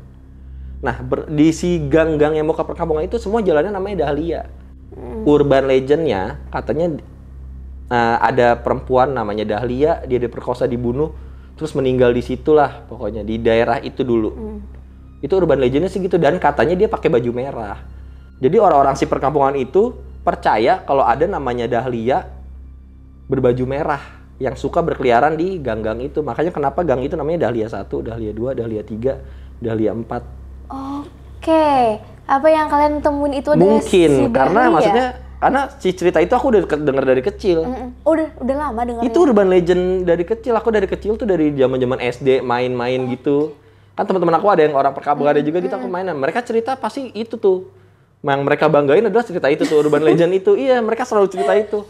Nah di si gang-gang yang mau ke perkampungan itu semua jalannya namanya Dahlia. Urban legendnya katanya ada perempuan namanya Dahlia, dia diperkosa, dibunuh, terus meninggal di situlah pokoknya di daerah itu dulu. Itu urban legendnya sih gitu, dan katanya dia pakai baju merah. Jadi orang-orang si perkampungan itu percaya kalau ada namanya Dahlia berbaju merah yang suka berkeliaran di gang-gang itu. Makanya kenapa gang itu namanya Dahlia 1, Dahlia 2, Dahlia 3, Dahlia 4. Oke. Apa yang kalian temuin itu adalah mungkin si karena Dahlia? Maksudnya karena si cerita itu aku udah denger dari kecil. Udah lama dengarnya. Itu urban legend dari kecil. Aku dari kecil tuh dari zaman-zaman SD main-main gitu. Kan teman-teman aku ada yang orang perkampungan ada juga gitu, aku mainan. Mereka cerita pasti itu tuh. Yang mereka banggain adalah cerita itu tuh, urban legend itu. Iya, mereka selalu cerita itu.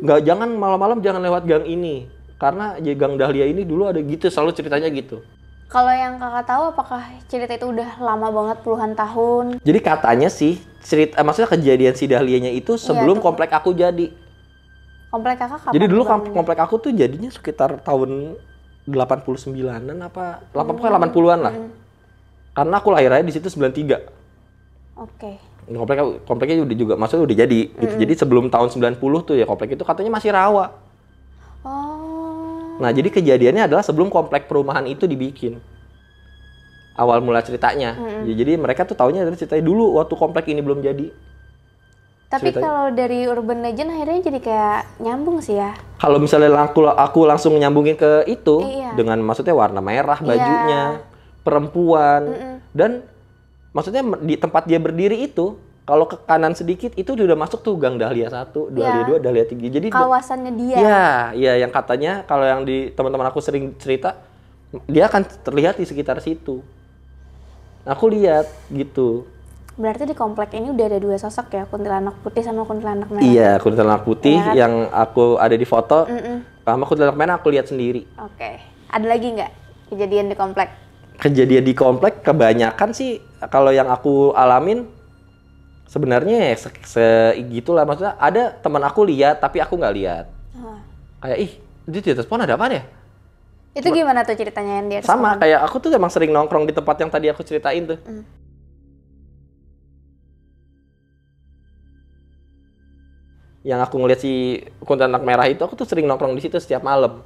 Nggak, jangan malam-malam jangan lewat gang ini. Karena gang Dahlia ini dulu ada gitu, selalu ceritanya gitu. Kalau yang kakak tahu, apakah cerita itu udah lama banget, puluhan tahun? Jadi katanya sih, maksudnya kejadian si Dahlianya itu sebelum komplek aku jadi. Komplek kakak kapan? Jadi dulu komplek aku tuh jadinya sekitar tahun 89-an apa, pokoknya 80-an lah. Karena aku lahirnya di situ 93. Kompleknya udah juga, maksudnya udah jadi gitu. Jadi sebelum tahun 90 tuh ya komplek itu katanya masih rawa. Nah jadi kejadiannya adalah sebelum komplek perumahan itu dibikin. Awal mula ceritanya. Ya, jadi mereka tuh taunya dari ceritanya dulu waktu komplek ini belum jadi. Tapi kalau dari urban legend akhirnya jadi kayak nyambung sih ya. Kalau misalnya aku langsung nyambungin ke itu dengan maksudnya warna merah bajunya, perempuan, dan maksudnya di tempat dia berdiri itu, kalau ke kanan sedikit itu udah masuk tuh gang Dahlia 1, Dahlia 2, Dahlia 3. Jadi kawasannya dia. Iya, yang katanya kalau yang di teman-teman aku sering cerita, dia akan terlihat di sekitar situ. Aku lihat gitu. Berarti di komplek ini udah ada 2 sosok ya, kuntilanak putih sama kuntilanak merah. Iya, kuntilanak putih yang aku ada di foto, sama kuntilanak merah aku lihat sendiri. Ada lagi nggak kejadian di komplek? Kejadian di komplek kebanyakan sih kalau yang aku alamin sebenarnya segitulah, maksudnya ada teman aku lihat tapi aku nggak lihat. Kayak di atas pohon ada apa ya? Itu gimana tuh ceritanya yang di atas sama pohon? Kayak aku tuh emang sering nongkrong di tempat yang tadi aku ceritain tuh. Yang aku ngeliat si kuntilanak merah itu, aku tuh sering nongkrong di situ setiap malam.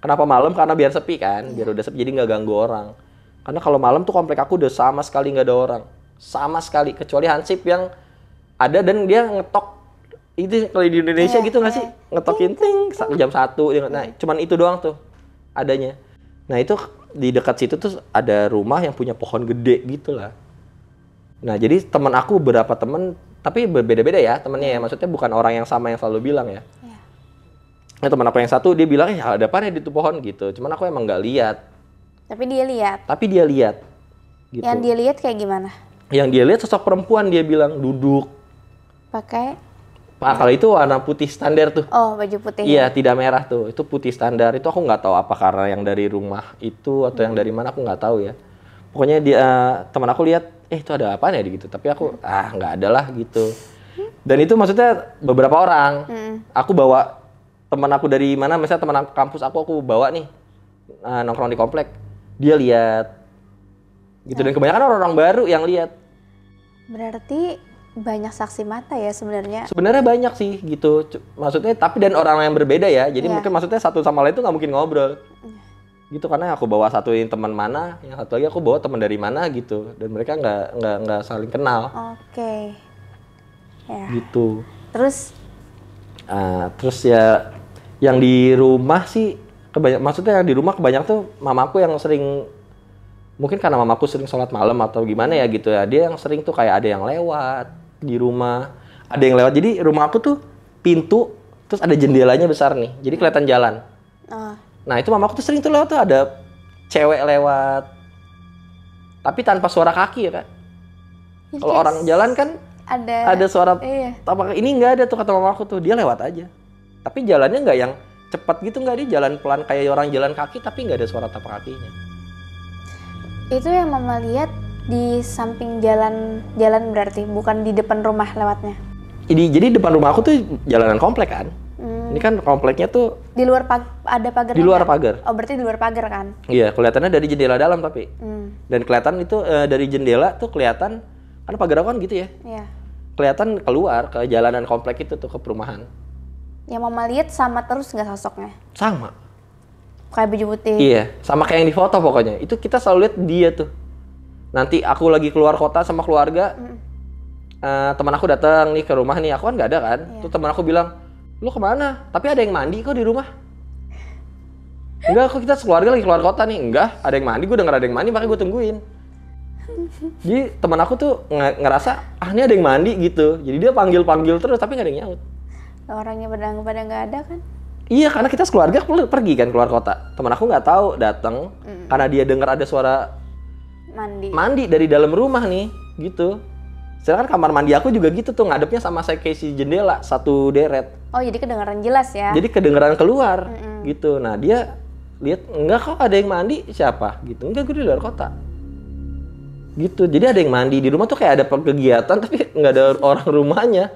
Kenapa malam? Karena biar sepi kan, biar udah sepi jadi nggak ganggu orang. Karena kalau malam tuh komplek aku udah sama sekali nggak ada orang, sama sekali, kecuali Hansip yang ada dan dia ngetok. Itu kalau di Indonesia gitu nggak sih, ngetokin ting jam 1. Nah cuman itu doang tuh adanya. Nah itu di dekat situ tuh ada rumah yang punya pohon gede gitu lah. Nah jadi teman aku beberapa teman, tapi berbeda-beda ya temennya ya, maksudnya bukan orang yang sama yang selalu bilang ya. Nah teman aku yang satu dia bilang ada apa nih di tuh pohon gitu, cuman aku emang nggak lihat. Tapi dia lihat. Gitu. Yang dia lihat kayak gimana? Yang dia lihat sosok perempuan, dia bilang duduk. Pakai? Kalau itu warna putih standar tuh. Oh, baju putih. Iya, tidak merah tuh. Itu putih standar. Itu aku nggak tahu apa karena yang dari rumah itu atau yang dari mana aku nggak tahu ya. Pokoknya dia teman aku lihat, itu ada apa nih gitu. Tapi aku nggak ada lah gitu. Dan itu maksudnya beberapa orang. Aku bawa teman aku dari mana, misalnya teman kampus aku bawa nih nongkrong di komplek. Dia lihat gitu, dan kebanyakan orang baru yang lihat. Berarti banyak saksi mata ya sebenarnya. Sebenarnya banyak sih gitu, maksudnya, tapi dan orang yang berbeda ya. Jadi mungkin maksudnya satu sama lain tuh nggak mungkin ngobrol. gitu, karena aku bawa satuin teman mana, yang satu lagi aku bawa teman dari mana gitu, dan mereka nggak saling kenal. Oke. Ya. Gitu. Terus Terus ya yang di rumah sih maksudnya yang di rumah kebanyakan tuh mamaku yang sering, mungkin karena mamaku sering sholat malam atau gimana ya gitu ya, dia yang sering tuh kayak ada yang lewat di rumah, ada yang lewat. Jadi rumah aku tuh pintu terus ada jendelanya besar nih, jadi kelihatan jalan. Nah itu mamaku tuh sering tuh lewat tuh ada cewek lewat, tapi tanpa suara kaki ya kan. Kalau orang jalan kan ada suara tapak, ini nggak ada tuh kata mamaku tuh, dia lewat aja. Tapi jalannya nggak yang cepat gitu, nggak, dia jalan pelan kayak orang jalan kaki, tapi nggak ada suara tapak kakinya. Itu yang mama lihat di samping jalan berarti, bukan di depan rumah lewatnya. Jadi depan rumah aku tuh jalanan komplek kan. Ini kan kompleknya tuh di luar ada pagar. Di luar pagar. Oh berarti di luar pagar kan? Iya, kelihatannya dari jendela dalam tapi. Dan kelihatan itu dari jendela tuh kelihatan, karena pagar aku kan gitu ya. Iya. Kelihatan keluar ke jalanan komplek itu tuh, ke perumahan. Yang mama lihat sama terus nggak sosoknya? Sama. Kayak baju putih. Iya, sama kayak yang di foto pokoknya. Itu kita selalu lihat dia tuh. Nanti aku lagi keluar kota sama keluarga, teman aku datang nih ke rumah nih, aku kan nggak ada kan. Tuh teman aku bilang, lu kemana? Tapi ada yang mandi kok di rumah. Enggak, kok kita keluarga lagi keluar kota nih. Enggak, ada yang mandi, gue denger ada yang mandi, makanya gue tungguin. Jadi teman aku tuh ngerasa, ini ada yang mandi gitu. Jadi dia panggil terus, tapi nggak ada yang nyaut. Orangnya pada nggak ada kan? Iya, karena kita keluarga pergi kan keluar kota. Teman aku nggak tahu datang, karena dia dengar ada suara mandi dari dalam rumah nih, gitu. Sedangkan kamar mandi aku juga gitu tuh, ngadepnya sama saya kayak si jendela, satu deret. Oh, jadi kedengaran jelas ya? Jadi kedengeran keluar, gitu. Nah, dia lihat, enggak kok ada yang mandi, siapa? Gitu, enggak, gue di luar kota. Gitu, jadi ada yang mandi. Di rumah tuh kayak ada kegiatan, tapi nggak ada orang rumahnya.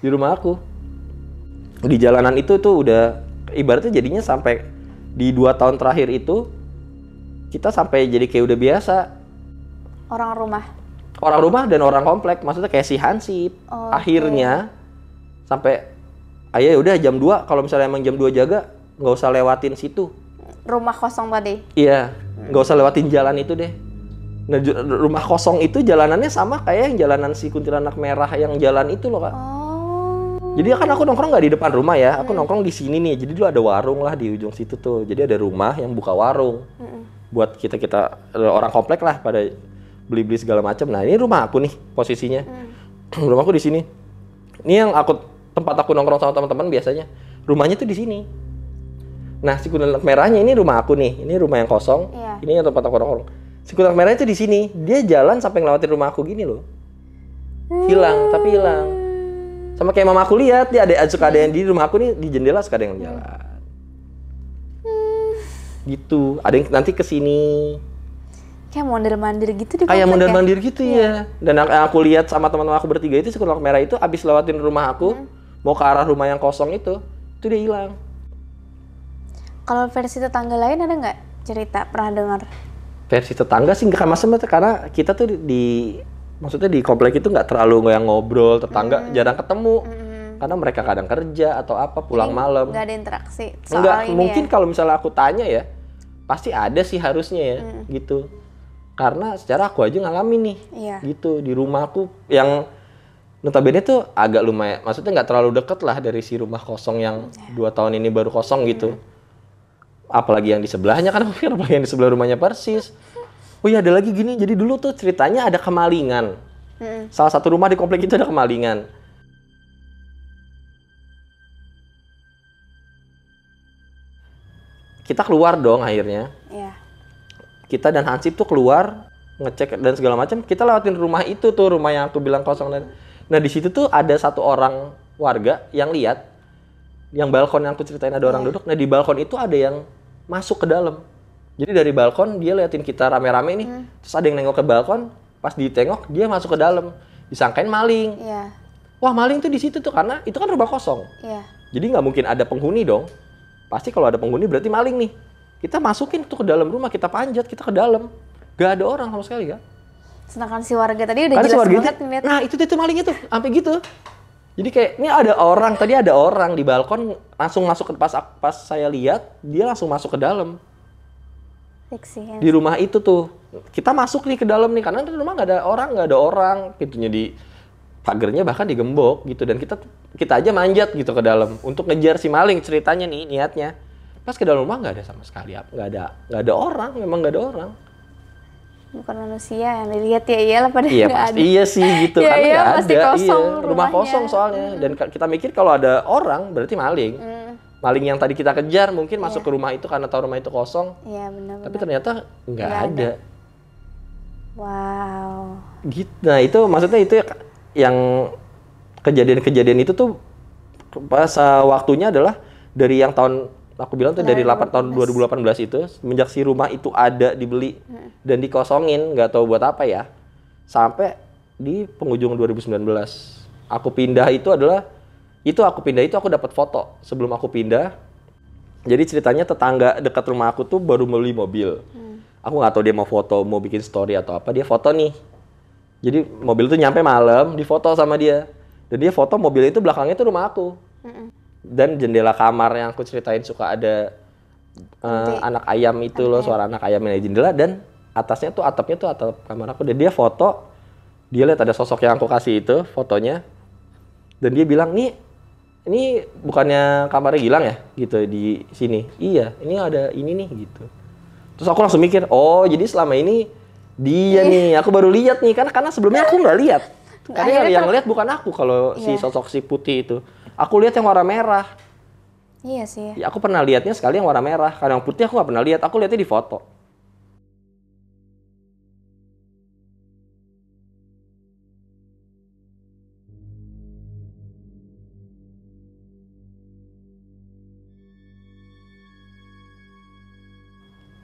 Di rumah aku. Di jalanan itu tuh udah, ibaratnya jadinya sampai di 2 tahun terakhir itu, kita sampai jadi kayak udah biasa. Orang rumah Dan orang komplek, maksudnya kayak si Hansip. Akhirnya sampai ya udah jam 2, kalau misalnya emang jam 2 jaga, nggak usah lewatin situ. Rumah kosong tadi? Iya, nggak usah lewatin jalan itu deh. Nah, rumah kosong itu jalanannya sama kayak yang jalanan si kuntilanak merah yang jalan itu loh, Kak. Jadi kan aku nongkrong nggak di depan rumah ya, aku nongkrong di sini nih. Jadi dulu ada warung lah di ujung situ tuh. Jadi ada rumah yang buka warung. Buat kita orang komplek lah pada beli segala macam. Nah, ini rumah aku nih posisinya. Rumah aku di sini. Ini yang tempat aku nongkrong sama teman-teman biasanya. Rumahnya tuh di sini. Nah, si kuntilanak merahnya ini rumah aku nih. Ini rumah yang kosong. Ini yang tempat aku nongkrong. Si kuntilanak merahnya tuh di sini. Dia jalan sampai ngelewatin rumah aku gini loh. Hilang. Sama kayak mama aku lihat, dia suka ada yang di rumah aku nih, di jendela suka ada yang jalan. Gitu. Ada yang nanti kesini. Kayak mondar-mandir gitu di kayak mondar-mandir gitu ya. Dan aku lihat sama teman-teman aku bertiga itu, si kuntilanak merah itu abis lewatin rumah aku, mau ke arah rumah yang kosong itu dia hilang. Kalau versi tetangga lain ada nggak cerita pernah dengar? Versi tetangga sih nggak masalah, karena kita tuh maksudnya di komplek itu nggak terlalu yang ngobrol, tetangga jarang ketemu. Karena mereka kadang kerja atau apa, pulang malam. Nggak ada interaksi soal Enggak, ini mungkin ya? kalau misalnya aku tanya ya, pasti ada sih harusnya ya, gitu. Karena secara aku aja ngalamin nih, gitu. Di rumahku yang notabene tuh agak lumayan, maksudnya nggak terlalu deket lah dari si rumah kosong yang 2 tahun ini baru kosong gitu. Apalagi yang di sebelahnya, kan aku pikir apalagi yang di sebelah rumahnya persis. Oh iya, ada lagi gini, jadi dulu tuh ceritanya ada kemalingan. Salah satu rumah di komplek itu ada kemalingan. Kita keluar dong akhirnya. Kita dan Hansip tuh keluar, ngecek dan segala macam. Kita lewatin rumah itu tuh, rumah yang aku bilang kosong. Nah di situ tuh ada satu orang warga yang lihat, yang balkon yang aku ceritain ada orang duduk. Nah di balkon itu ada yang masuk ke dalam. Jadi dari balkon dia liatin kita rame-rame nih, terus ada yang nengok ke balkon, pas ditengok dia masuk ke dalam, disangkain maling. Wah, maling tuh di situ tuh, karena itu kan rumah kosong. Jadi nggak mungkin ada penghuni dong. Pasti kalau ada penghuni berarti maling nih. Kita masukin tuh ke dalam rumah, kita panjat, kita ke dalam, gak ada orang sama sekali kan. Sedangkan si warga tadi udah jelas banget ngeliat. Nah itu tuh malingnya tuh, sampai gitu. Jadi kayak ini ada orang, tadi ada orang di balkon langsung masuk ke pas saya lihat, dia langsung masuk ke dalam. Fix sih. Di rumah itu tuh kita masuk nih ke dalam nih karena di rumah nggak ada orang, pintunya di pagernya bahkan digembok gitu, dan kita aja manjat gitu ke dalam untuk ngejar si maling, ceritanya nih niatnya. Pas ke dalam rumah nggak ada sama sekali, nggak ada orang, memang nggak ada orang. Bukan manusia yang dilihat ya, iyalah pada Iya nggak pasti ada. iya sih gitu Iya, karena iya, nggak pasti ada, kosong rumah rumahnya. kosong soalnya, dan kita mikir kalau ada orang berarti maling. Maling yang tadi kita kejar mungkin masuk ke rumah itu karena tahu rumah itu kosong. Iya benar-benar. Tapi ternyata nggak Nggak ada. Wow. Gitu. Nah itu maksudnya itu yang kejadian-kejadian itu tuh pas waktunya adalah dari yang tahun aku bilang tuh dari 2018 itu, semenjak si rumah itu ada dibeli dan dikosongin nggak tahu buat apa ya, sampai di penghujung 2019 aku pindah itu aku dapat foto sebelum aku pindah. Jadi ceritanya tetangga dekat rumah aku tuh baru beli mobil. Aku nggak tahu dia mau foto, mau bikin story atau apa, dia foto nih. Jadi mobil tuh nyampe malam, difoto sama dia. Dan dia foto mobil itu belakangnya tuh rumah aku. Dan jendela kamar yang aku ceritain suka ada anak ayam itu loh, suara anak ayam yang di jendela, dan atasnya tuh atapnya tuh atap kamar aku. Dan dia foto, dia lihat ada sosok yang aku kasih itu fotonya. Dan dia bilang, ini bukannya kamarnya Gilang ya gitu di sini. Iya, ini ada ini nih gitu. Terus aku langsung mikir, oh jadi selama ini dia nih, aku baru lihat nih karena sebelumnya aku nggak lihat. Karena yang lihat bukan aku kalau si sosok si putih itu. Aku lihat yang warna merah. Iya sih. Ya, aku pernah lihatnya sekali yang warna merah. Kalau yang putih aku nggak pernah lihat. Aku lihatnya di foto.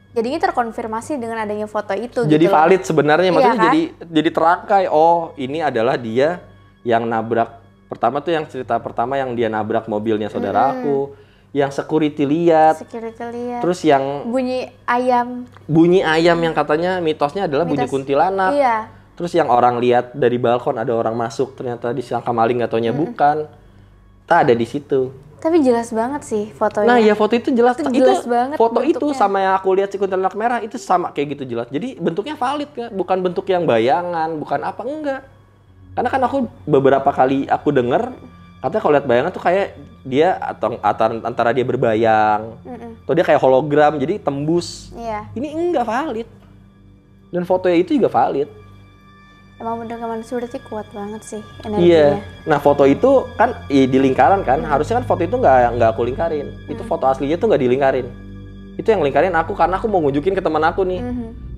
Jadinya terkonfirmasi dengan adanya foto itu. Jadi gitu valid sebenarnya, maksudnya kan? jadi terangkai. Oh, ini adalah dia yang nabrak. Pertama tuh yang cerita pertama yang dia nabrak mobilnya saudara aku, yang security lihat. Terus yang bunyi ayam yang katanya mitosnya adalah bunyi kuntilanak. Iya. Terus yang orang lihat dari balkon ada orang masuk, ternyata disangka maling, nggak taunya bukan. Tak ada di situ. Tapi jelas banget sih fotonya. Nah ya foto itu jelas. Itu banget foto bentuknya. itu sama yang aku lihat si kuntilanak merah itu sama kayak gitu jelas. Jadi bentuknya valid kan, bukan bentuk yang bayangan, bukan apa, enggak. Karena kan aku beberapa kali aku denger katanya kalau lihat bayangan tuh kayak dia atau antara dia berbayang, atau dia kayak hologram jadi tembus. Iya. Ini enggak valid. Dan fotonya itu juga valid. Emang bener manusia berarti kuat banget sih energinya. Iya. Nah foto itu kan di lingkaran kan, harusnya kan foto itu nggak aku lingkarin. Itu foto aslinya tuh nggak dilingkarin. Itu yang lingkarin aku karena aku mau nunjukin ke teman aku nih.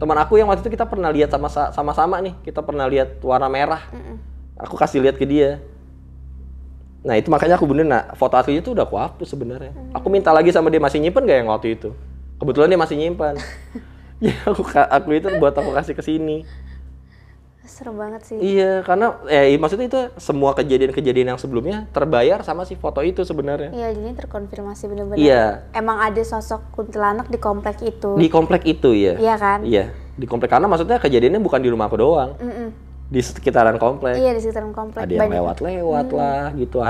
Teman aku yang waktu itu kita pernah lihat sama-sama nih. Kita pernah lihat warna merah. Aku kasih lihat ke dia. Nah itu makanya aku bener, foto aslinya tuh udah aku hapus sebenarnya. Aku minta lagi sama dia, masih nyimpen gak yang waktu itu? Kebetulan dia masih nyimpan. Ya aku itu buat aku kasih ke sini. Seru banget sih. Iya, karena maksudnya itu semua kejadian-kejadian yang sebelumnya terbayar sama si foto itu sebenarnya. Iya, jadi terkonfirmasi benar-benar. Iya. Emang ada sosok kuntilanak di komplek itu. Di komplek itu ya. Iya kan? Iya, di komplek, karena maksudnya kejadiannya bukan di rumah aku doang. Di sekitaran komplek. Iya, di sekitaran komplek. Ada yang lewat-lewat lah gitu.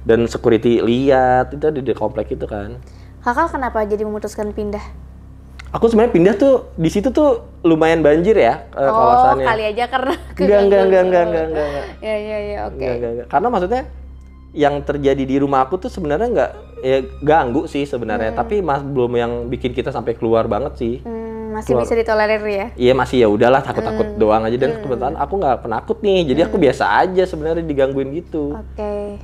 Dan security lihat itu di komplek itu kan. Kakak kenapa jadi memutuskan pindah? Aku sebenarnya pindah tuh di situ tuh lumayan banjir ya kawasannya. Oh, kali aja karena Enggak. Iya, oke. Enggak. Karena maksudnya yang terjadi di rumah aku tuh sebenarnya nggak ganggu sih sebenarnya, tapi belum yang bikin kita sampai keluar banget sih. Masih bisa ditolerir ya? Iya masih, ya udahlah, takut-takut doang aja, dan kebetulan aku nggak penakut nih, jadi aku biasa aja sebenarnya digangguin gitu. Oke.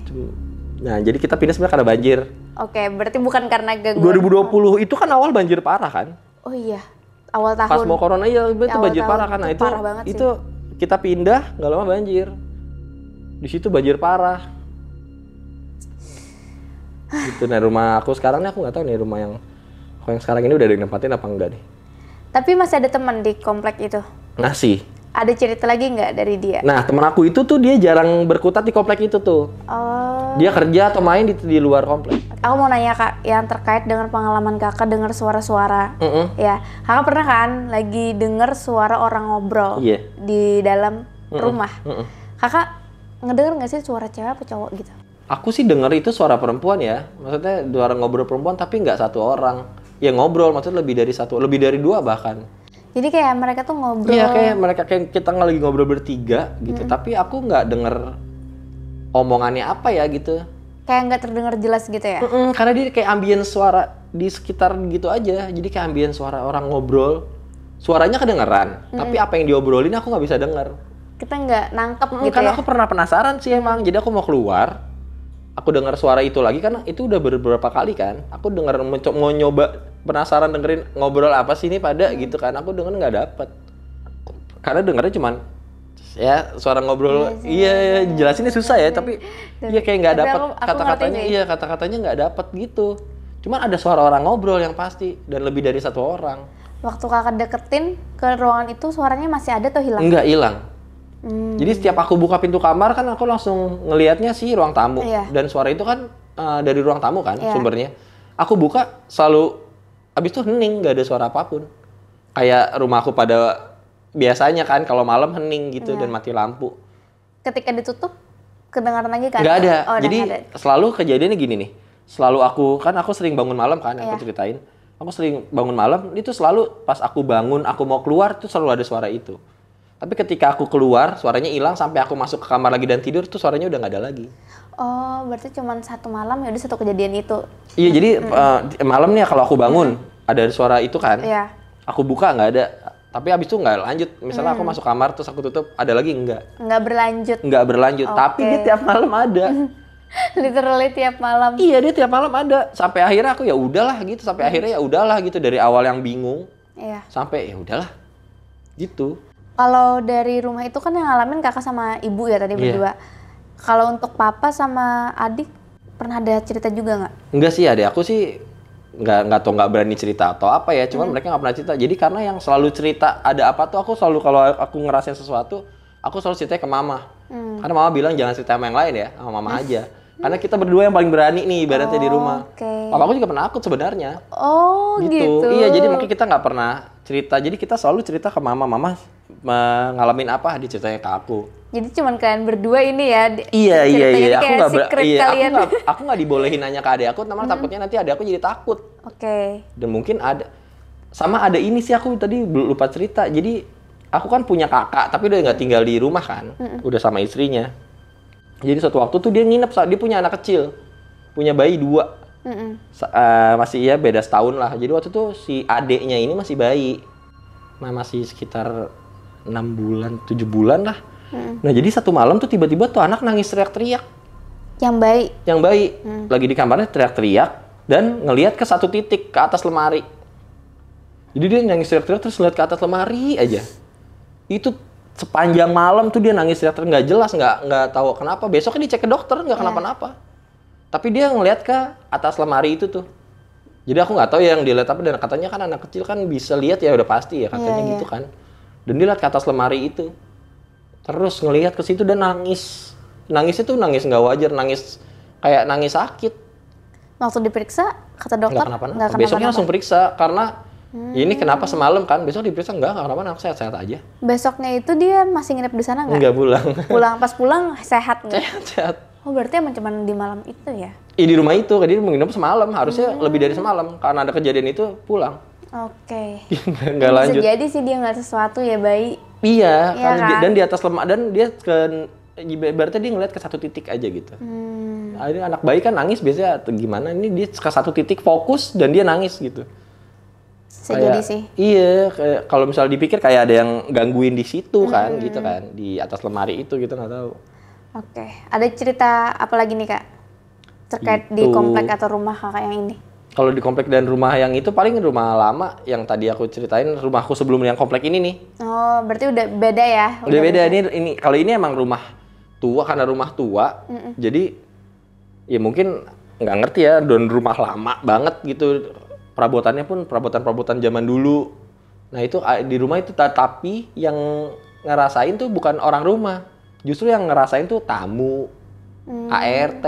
Nah jadi kita pindah sebenarnya karena banjir. Oke, berarti bukan karena gangguan. 2020 itu kan awal banjir parah kan? Oh iya, awal tahun. Pas mau corona itu banjir parah kan? Nah itu parah banget itu sih. Kita pindah nggak lama banjir. Di situ banjir parah. Gitu. Nah rumah aku sekarang nih aku nggak tahu nih rumah yang sekarang ini udah ada yang nempatin apa enggak nih. Tapi masih ada teman di komplek itu? Masih. Ada cerita lagi nggak dari dia? Nah teman aku itu tuh dia jarang berkutat di komplek itu tuh. Oh. Dia kerja atau main di luar komplek. Aku mau nanya Kak, yang terkait dengan pengalaman Kakak dengar suara-suara. Ya, Kakak pernah kan lagi dengar suara orang ngobrol di dalam rumah. Kakak ngedenger nggak sih suara cewek apa cowok gitu? Aku sih denger itu suara perempuan ya. Maksudnya suara ngobrol perempuan tapi nggak satu orang. ya ngobrol, maksudnya lebih dari satu, lebih dari dua bahkan. Jadi kayak mereka tuh ngobrol. Iya, kayak kita lagi ngobrol bertiga gitu, tapi aku nggak denger omongannya apa ya gitu. Kayak nggak terdengar jelas gitu ya? Karena dia kayak ambience suara di sekitar gitu aja, jadi kayak ambience suara orang ngobrol. Suaranya kedengeran, tapi apa yang diobrolin aku nggak bisa denger. Kita nggak nangkep gitu Karena ya? aku pernah penasaran sih emang, jadi aku mau keluar. Aku dengar suara itu lagi karena itu udah beberapa kali kan. Aku dengar mau nyoba penasaran dengerin ngobrol apa sih ini pada gitu kan. Aku denger nggak dapet. Karena dengarnya cuman ya suara ngobrol. Iya, jelasinnya susah ya, tapi iya kayak nggak dapet kata-katanya. Iya, kata-katanya nggak dapet gitu. Cuman ada suara orang ngobrol yang pasti dan lebih dari satu orang. Waktu kakak deketin ke ruangan itu suaranya masih ada atau hilang? Enggak hilang. Jadi setiap aku buka pintu kamar kan aku langsung ngelihatnya sih ruang tamu. Dan suara itu kan dari ruang tamu kan sumbernya. Aku buka selalu abis itu hening, nggak ada suara apapun. Kayak rumahku pada biasanya kan kalau malam hening gitu dan mati lampu. Ketika ditutup kedengaran lagi kan? Nggak ada. Oh, jadi selalu kejadiannya gini nih. Selalu aku sering bangun malam kan, aku ceritain. Aku sering bangun malam, itu selalu pas aku bangun, aku mau keluar tuh selalu ada suara itu. Tapi ketika aku keluar, suaranya hilang sampai aku masuk ke kamar lagi dan tidur tuh suaranya udah nggak ada lagi. Oh, berarti cuma satu malam ya udah satu kejadian itu. Iya, jadi malam nih kalau aku bangun ada suara itu kan. Iya. Aku buka nggak ada. Tapi abis itu nggak lanjut. Misalnya aku masuk kamar terus aku tutup, ada lagi nggak? Nggak berlanjut. Nggak berlanjut. Tapi dia tiap malam ada. Literally tiap malam. Iya, dia tiap malam ada. Sampai akhirnya aku ya udahlah gitu. Sampai akhirnya ya udahlah gitu, dari awal yang bingung. Iya. Sampai ya udahlah. Gitu. Kalau dari rumah itu kan yang ngalamin kakak sama ibu ya tadi berdua. Kalau untuk papa sama adik pernah ada cerita juga nggak? Enggak sih, adik aku sih nggak berani cerita atau apa ya. Cuman mereka nggak pernah cerita. Jadi karena yang selalu cerita ada apa tuh aku selalu, kalau aku ngerasain sesuatu aku selalu cerita ke mama. Karena mama bilang jangan cerita sama yang lain ya, sama mama aja. Karena kita berdua yang paling berani nih ibaratnya di rumah. Papaku juga penakut sebenarnya. Oh gitu. Iya, jadi mungkin kita nggak pernah cerita. Jadi kita selalu cerita ke mama. Mama ngalamin apa diceritanya ke aku. Jadi cuman kalian berdua ini ya. Iya. Aku nggak dibolehin nanya ke adik aku, namanya takutnya nanti adik aku jadi takut. Oke. Dan mungkin ada ini sih aku tadi lupa cerita. Jadi aku kan punya kakak, tapi udah nggak tinggal di rumah kan, udah sama istrinya. Jadi suatu waktu tuh dia nginep, dia punya anak kecil, punya bayi 2, masih ya beda setahun lah. Jadi waktu itu si adeknya ini masih bayi, masih sekitar 6 bulan, 7 bulan lah. Nah jadi satu malam tuh tiba-tiba tuh anak nangis teriak-teriak. Yang bayi, lagi di kamarnya teriak-teriak dan ngelihat ke satu titik ke atas lemari. Jadi dia nangis teriak-teriak terus ngeliat ke atas lemari aja. Itu sepanjang malam tuh dia nangis teriak-teriak, nggak jelas, nggak tahu kenapa. Besoknya dicek ke dokter nggak kenapa-napa. Tapi dia ngeliat ke atas lemari itu tuh. Jadi aku nggak tahu ya yang dilihat apa, dan katanya kan anak kecil kan bisa lihat ya udah pasti ya katanya gitu kan. Dan dia lihat ke atas lemari itu. Terus ngelihat ke situ dan nangis. Nangisnya tuh nangis nggak wajar, nangis kayak nangis sakit. Waktu diperiksa kata dokter nggak kenapa-napa. Besoknya langsung periksa karena ini kenapa semalam kan, besok diperiksa enggak kenapa-napa, aku sehat-sehat aja. Besoknya itu dia masih nginep di sana nggak? Enggak pulang. Pas pulang sehat nggak? Sehat. Oh berarti emang cuma di malam itu ya? Iya di rumah itu, jadi menginap semalam, harusnya lebih dari semalam. Karena ada kejadian itu pulang. Oke. Nggak lanjut. Bisa jadi sih dia ngeliat sesuatu ya bayi. Iya, ya kan? Dan di atas lemari, dan dia berarti dia ngeliat ke satu titik aja gitu. Anak bayi kan nangis biasanya atau gimana, ini dia ke satu titik fokus dan dia nangis gitu. Jadi sih. Iya, kayak kalau misalnya dipikir kayak ada yang gangguin di situ kan, gitu kan, di atas lemari itu gitu, nggak tahu. Oke, ada cerita apa lagi nih kak terkait di komplek atau rumah kakak yang ini? Kalau di komplek dan rumah yang itu paling rumah lama yang tadi aku ceritain, rumahku sebelum yang komplek ini nih. Oh, berarti udah beda ya? Udah beda. Ini kalau ini emang rumah tua, karena rumah tua, jadi ya mungkin nggak ngerti ya, dan rumah lama banget gitu. Perabotannya pun perabotan zaman dulu. Nah itu di rumah itu, tapi yang ngerasain tuh bukan orang rumah. Justru yang ngerasain tuh tamu, ART,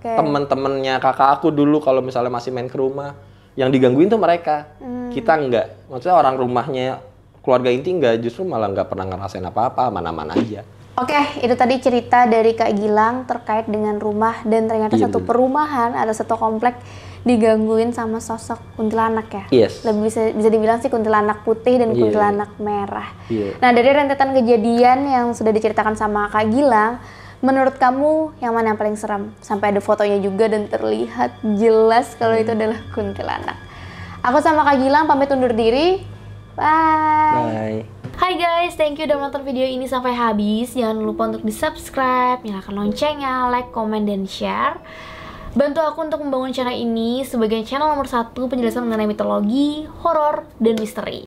temen-temennya kakak aku dulu kalau misalnya masih main ke rumah. Yang digangguin tuh mereka, kita enggak. Maksudnya orang rumahnya, keluarga inti enggak, justru malah nggak pernah ngerasain apa-apa, aman-aman aja. Oke, itu tadi cerita dari Kak Gilang terkait dengan rumah dan ternyata Iya, satu bener. perumahan ada satu komplek digangguin sama sosok kuntilanak ya. Yes. Lebih bisa dibilang sih kuntilanak putih dan Iya. kuntilanak merah. Iya. Nah, dari rentetan kejadian yang sudah diceritakan sama Kak Gilang, menurut kamu yang mana yang paling serem? Sampai ada fotonya juga dan terlihat jelas kalau itu adalah kuntilanak. Aku sama Kak Gilang pamit undur diri. Bye. Bye. Hai guys, thank you udah menonton video ini sampai habis. Jangan lupa untuk di-subscribe, nyalakan loncengnya, like, komen, dan share. Bantu aku untuk membangun channel ini sebagai channel nomor 1 penjelasan mengenai mitologi, horor, dan misteri.